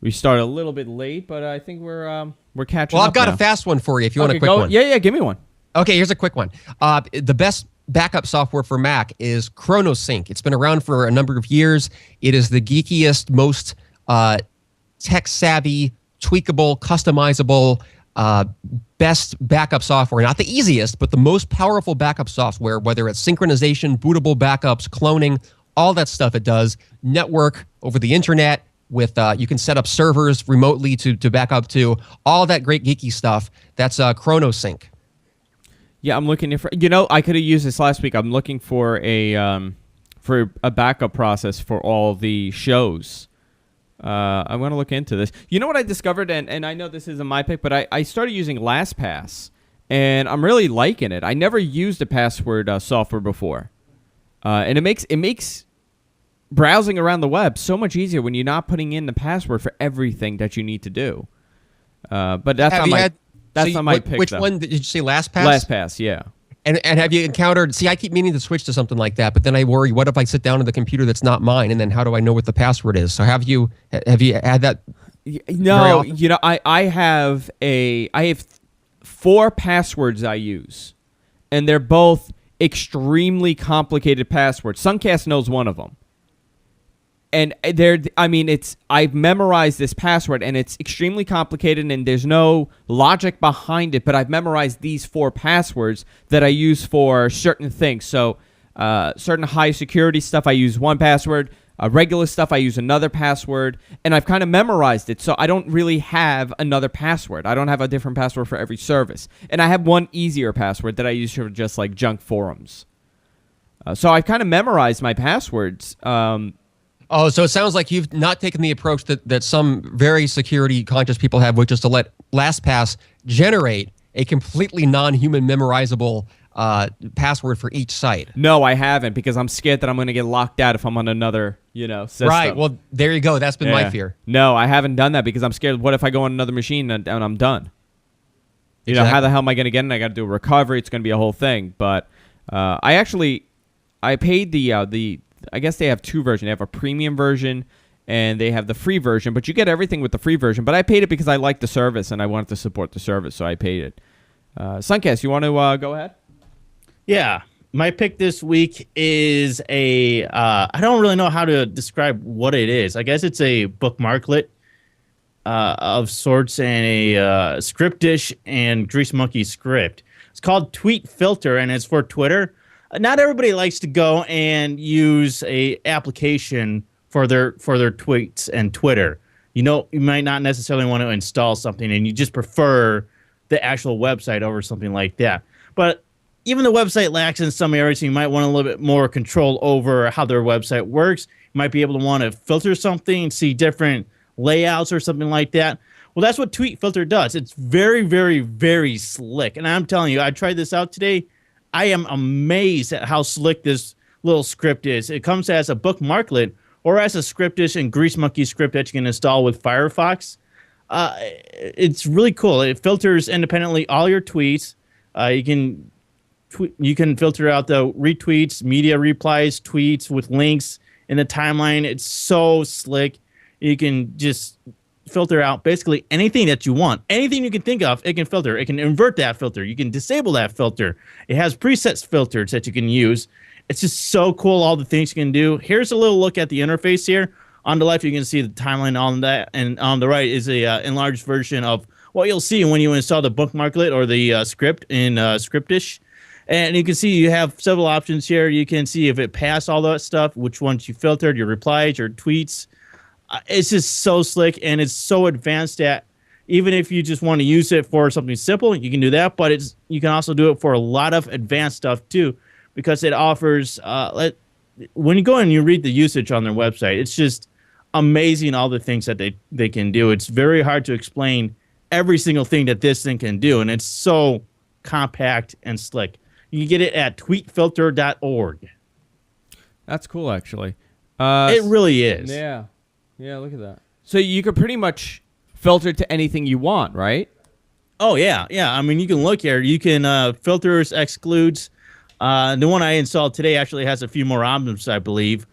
we started a little bit late, but I think we're catching up. Well, I've got now. a fast one for you if you want a quick one. Yeah, give me one. Okay, here's a quick one. The best backup software for Mac is ChronoSync. It's been around for a number of years. It is the geekiest, most tech-savvy, tweakable, customizable, best backup software. Not the easiest, but the most powerful backup software, whether it's synchronization, bootable backups, cloning, all that stuff it does. Network over the internet with you can set up servers remotely to back up to. All that great geeky stuff. That's ChronoSync. Yeah, I'm looking for. I could have used this last week. I'm looking for a backup process for all the shows. I want to look into this. You know what I discovered, and I know this isn't my pick, but I started using LastPass, and I'm really liking it. I never used a password software before, and it makes browsing around the web so much easier when you're not putting in the password for everything that you need to do. But that's not my. That's not my pick. Which though. one did you say? LastPass? LastPass, yeah. And have you encountered? See, I keep meaning to switch to something like that, but then I worry. What if I sit down at the computer that's not mine, and then how do I know what the password is? So have you had that? No, I have 4 passwords I use, and they're both extremely complicated passwords. Suncast knows one of them. And I've memorized this password, and it's extremely complicated, and there's no logic behind it, but I've memorized these 4 passwords that I use for certain things. So certain high security stuff, I use one password. Regular stuff, I use another password, and I've kind of memorized it, so I don't really have another password. I don't have a different password for every service. And I have one easier password that I use for just like junk forums. So I've kind of memorized my passwords. Oh, so it sounds like you've not taken the approach that some very security-conscious people have, which is to let LastPass generate a completely non-human memorizable password for each site. No, I haven't, because I'm scared that I'm going to get locked out if I'm on another, system. Right. Well, there you go. That's been my fear. No, I haven't done that because I'm scared. What if I go on another machine and I'm done? Exactly. How the hell am I going to get in? I got to do a recovery. It's going to be a whole thing. But I paid the I guess they have 2 versions. They have a premium version and they have the free version, but you get everything with the free version. But I paid it because I liked the service and I wanted to support the service, so I paid it. Suncast, you want to go ahead? Yeah. My pick this week is I don't really know how to describe what it is. I guess it's a bookmarklet. of sorts and a Scriptish and Grease Monkey script. It's called Tweet Filter, and it's for Twitter. Not everybody likes to go and use a application for their tweets and Twitter. You know, you might not necessarily want to install something, and you just prefer the actual website over something like that. But even the website lacks in some areas, so you might want a little bit more control over how their website works. You might be able to want to filter something, see different layouts or something like that. Well, that's what Tweet Filter does. It's very, very, very slick. And I'm telling you, I tried this out today. I am amazed at how slick this little script is. It comes as a bookmarklet or as a Scriptish and Grease Monkey script that you can install with Firefox. It's really cool. It filters independently all your tweets. You can filter out the retweets, media replies, tweets with links in the timeline. It's so slick. You can just filter out basically anything that you want. Anything you can think of, it can filter. It can invert that filter. You can disable that filter. It has presets filters that you can use. It's just so cool, all the things you can do. Here's a little look at the interface here. On the left, you can see the timeline on that, and on the right is a enlarged version of what you'll see when you install the bookmarklet or the script in Scriptish. And you can see you have several options here. You can see if it passed all that stuff, which ones you filtered, your replies, your tweets. It's just so slick, and it's so advanced that even if you just want to use it for something simple, you can do that. But you can also do it for a lot of advanced stuff too, because it offers. When you go and you read the usage on their website, it's just amazing all the things that they can do. It's very hard to explain every single thing that this thing can do, and it's so compact and slick. You can get it at tweetfilter.org. That's cool, actually. It really is. Yeah. Yeah, look at that. So you could pretty much filter to anything you want, right? Oh, yeah. Yeah, I mean, you can look here. You can filters, excludes. The one I installed today actually has a few more options, I believe.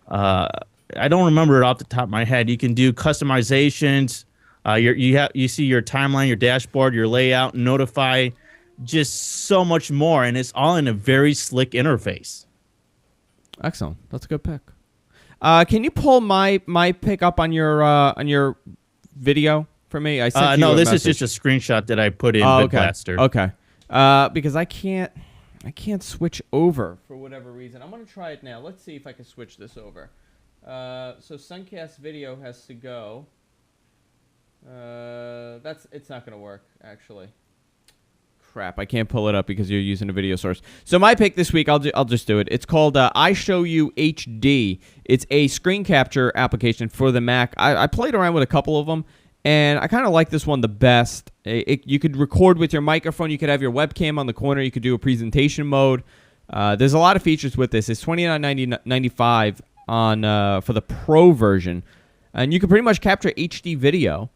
I don't remember it off the top of my head. You can do customizations. You see your timeline, your dashboard, your layout, notify, just so much more, and it's all in a very slick interface. Excellent. That's a good pick. Can you pull my pick up on your video for me? I sent you no, a this message. is just a screenshot that I put in Okay. Bitblaster. Okay. Because I can't switch over for whatever reason. I'm gonna try it now. Let's see if I can switch this over. So Suncast video has to go. It's not gonna work actually. Crap, I can't pull it up because you're using a video source. So my pick this week, I'll just do it. It's called iShowU HD. It's a screen capture application for the Mac. I played around with a couple of them, and I kind of like this one the best. You could record with your microphone. You could have your webcam on the corner. You could do a presentation mode. There's a lot of features with this. It's $29.95 on for the Pro version, and you can pretty much capture HD video.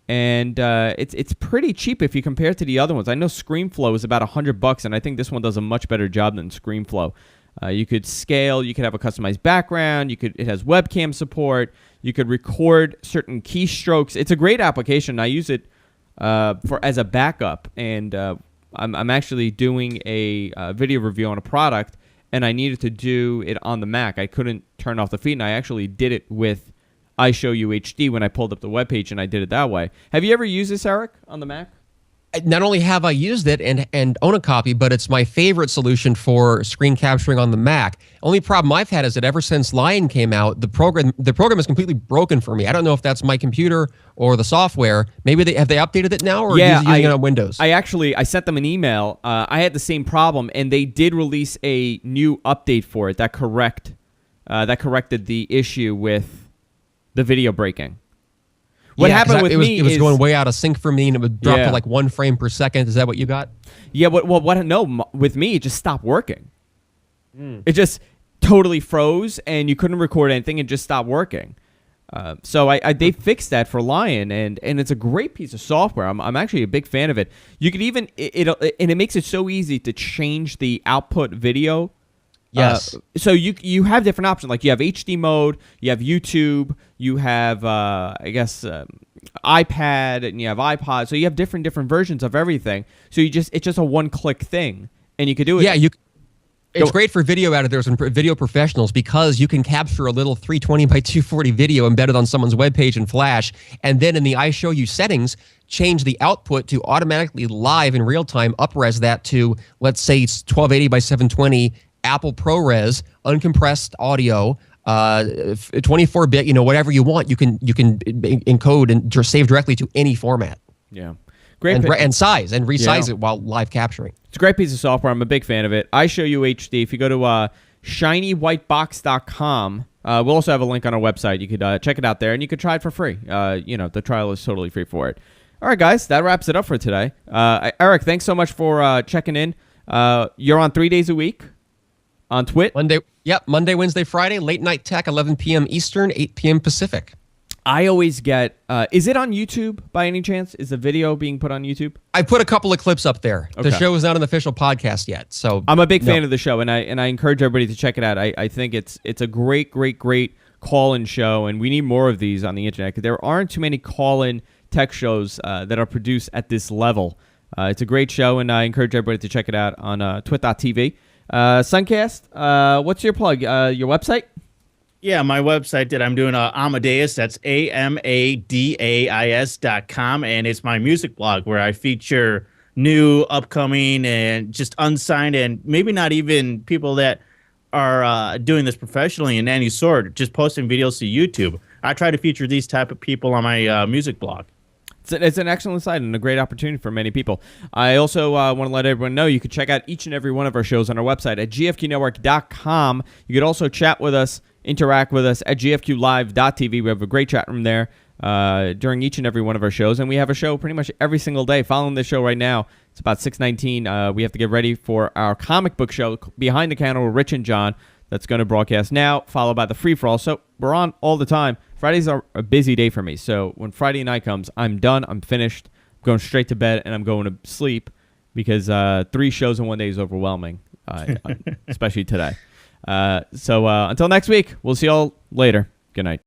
And it's pretty cheap if you compare it to the other ones. I know ScreenFlow is about $100, and I think this one does a much better job than ScreenFlow. You could scale. You could have a customized background. It has webcam support. You could record certain keystrokes. It's a great application. I use it as a backup, and I'm actually doing a video review on a product, and I needed to do it on the Mac. I couldn't turn off the feed, and I actually did it with iShowU HD when I pulled up the webpage, and I did it that way. Have you ever used this, Eric, on the Mac? Not only have I used it and own a copy, but it's my favorite solution for screen capturing on the Mac. Only problem I've had is that ever since Lion came out, the program is completely broken for me. I don't know if that's my computer or the software. Maybe have they updated it now, or are you using it on Windows? I sent them an email. I had the same problem, and they did release a new update for it that corrected the issue with the video breaking. What happened with me? It was going way out of sync for me, and it would drop to like 1 frame per second. Is that what you got? Yeah. No, with me, it just stopped working. It just totally froze, and you couldn't record anything. It just stopped working. So they fixed that for Lion, and it's a great piece of software. I'm actually a big fan of it. You could even it makes it so easy to change the output video. Yes. So you have different options. Like you have HD mode, you have YouTube, you have iPad, and you have iPod. So you have different versions of everything. So it's just a one-click thing, and you could do it. Yeah, It's great for video editors and video professionals because you can capture a little 320 by 240 video embedded on someone's webpage in Flash, and then in the I Show You settings, change the output to automatically live in real time, upres that to, let's say, it's 1280 by 720 Apple ProRes, uncompressed audio, 24-bit, whatever you want, you can encode and just save directly to any format. Yeah. Great and size and resize it while live capturing. It's a great piece of software. I'm a big fan of it. I Show You HD. If you go to shinywhitebox.com, we'll also have a link on our website. You could check it out there, and you could try it for free. The trial is totally free for it. All right, guys, that wraps it up for today. Eric, thanks so much for checking in. You're on 3 days a week on Twit. Monday, Wednesday, Friday, late night tech, 11 p.m. Eastern, 8 p.m. Pacific. I always get, is it on YouTube by any chance? Is the video being put on YouTube? I put a couple of clips up there. Okay. The show is not an official podcast yet. So I'm a big fan of the show, and I encourage everybody to check it out. I think it's a great call-in show, and we need more of these on the internet because there aren't too many call-in tech shows that are produced at this level. It's a great show, and I encourage everybody to check it out on twit.tv. Suncast, what's your plug? Your website? Yeah, my website that I'm doing Amadeus, that's AMADAIS.com, and it's my music blog where I feature new, upcoming, and just unsigned, and maybe not even people that are doing this professionally in any sort, just posting videos to YouTube. I try to feature these type of people on my music blog. It's an excellent site and a great opportunity for many people. I also want to let everyone know you can check out each and every one of our shows on our website at gfqnetwork.com. You could also chat with us, interact with us at gfqlive.tv. We have a great chat room there during each and every one of our shows, and we have a show pretty much every single day. Following this show right now, it's about 6:19. We have to get ready for our comic book show, Behind the Counter with Rich and John. That's going to broadcast now, followed by the free-for-all. So we're on all the time. Fridays are a busy day for me. So when Friday night comes, I'm done. I'm finished. I'm going straight to bed, and I'm going to sleep because 3 shows in one day is overwhelming, especially today. So until next week, we'll see you all later. Good night.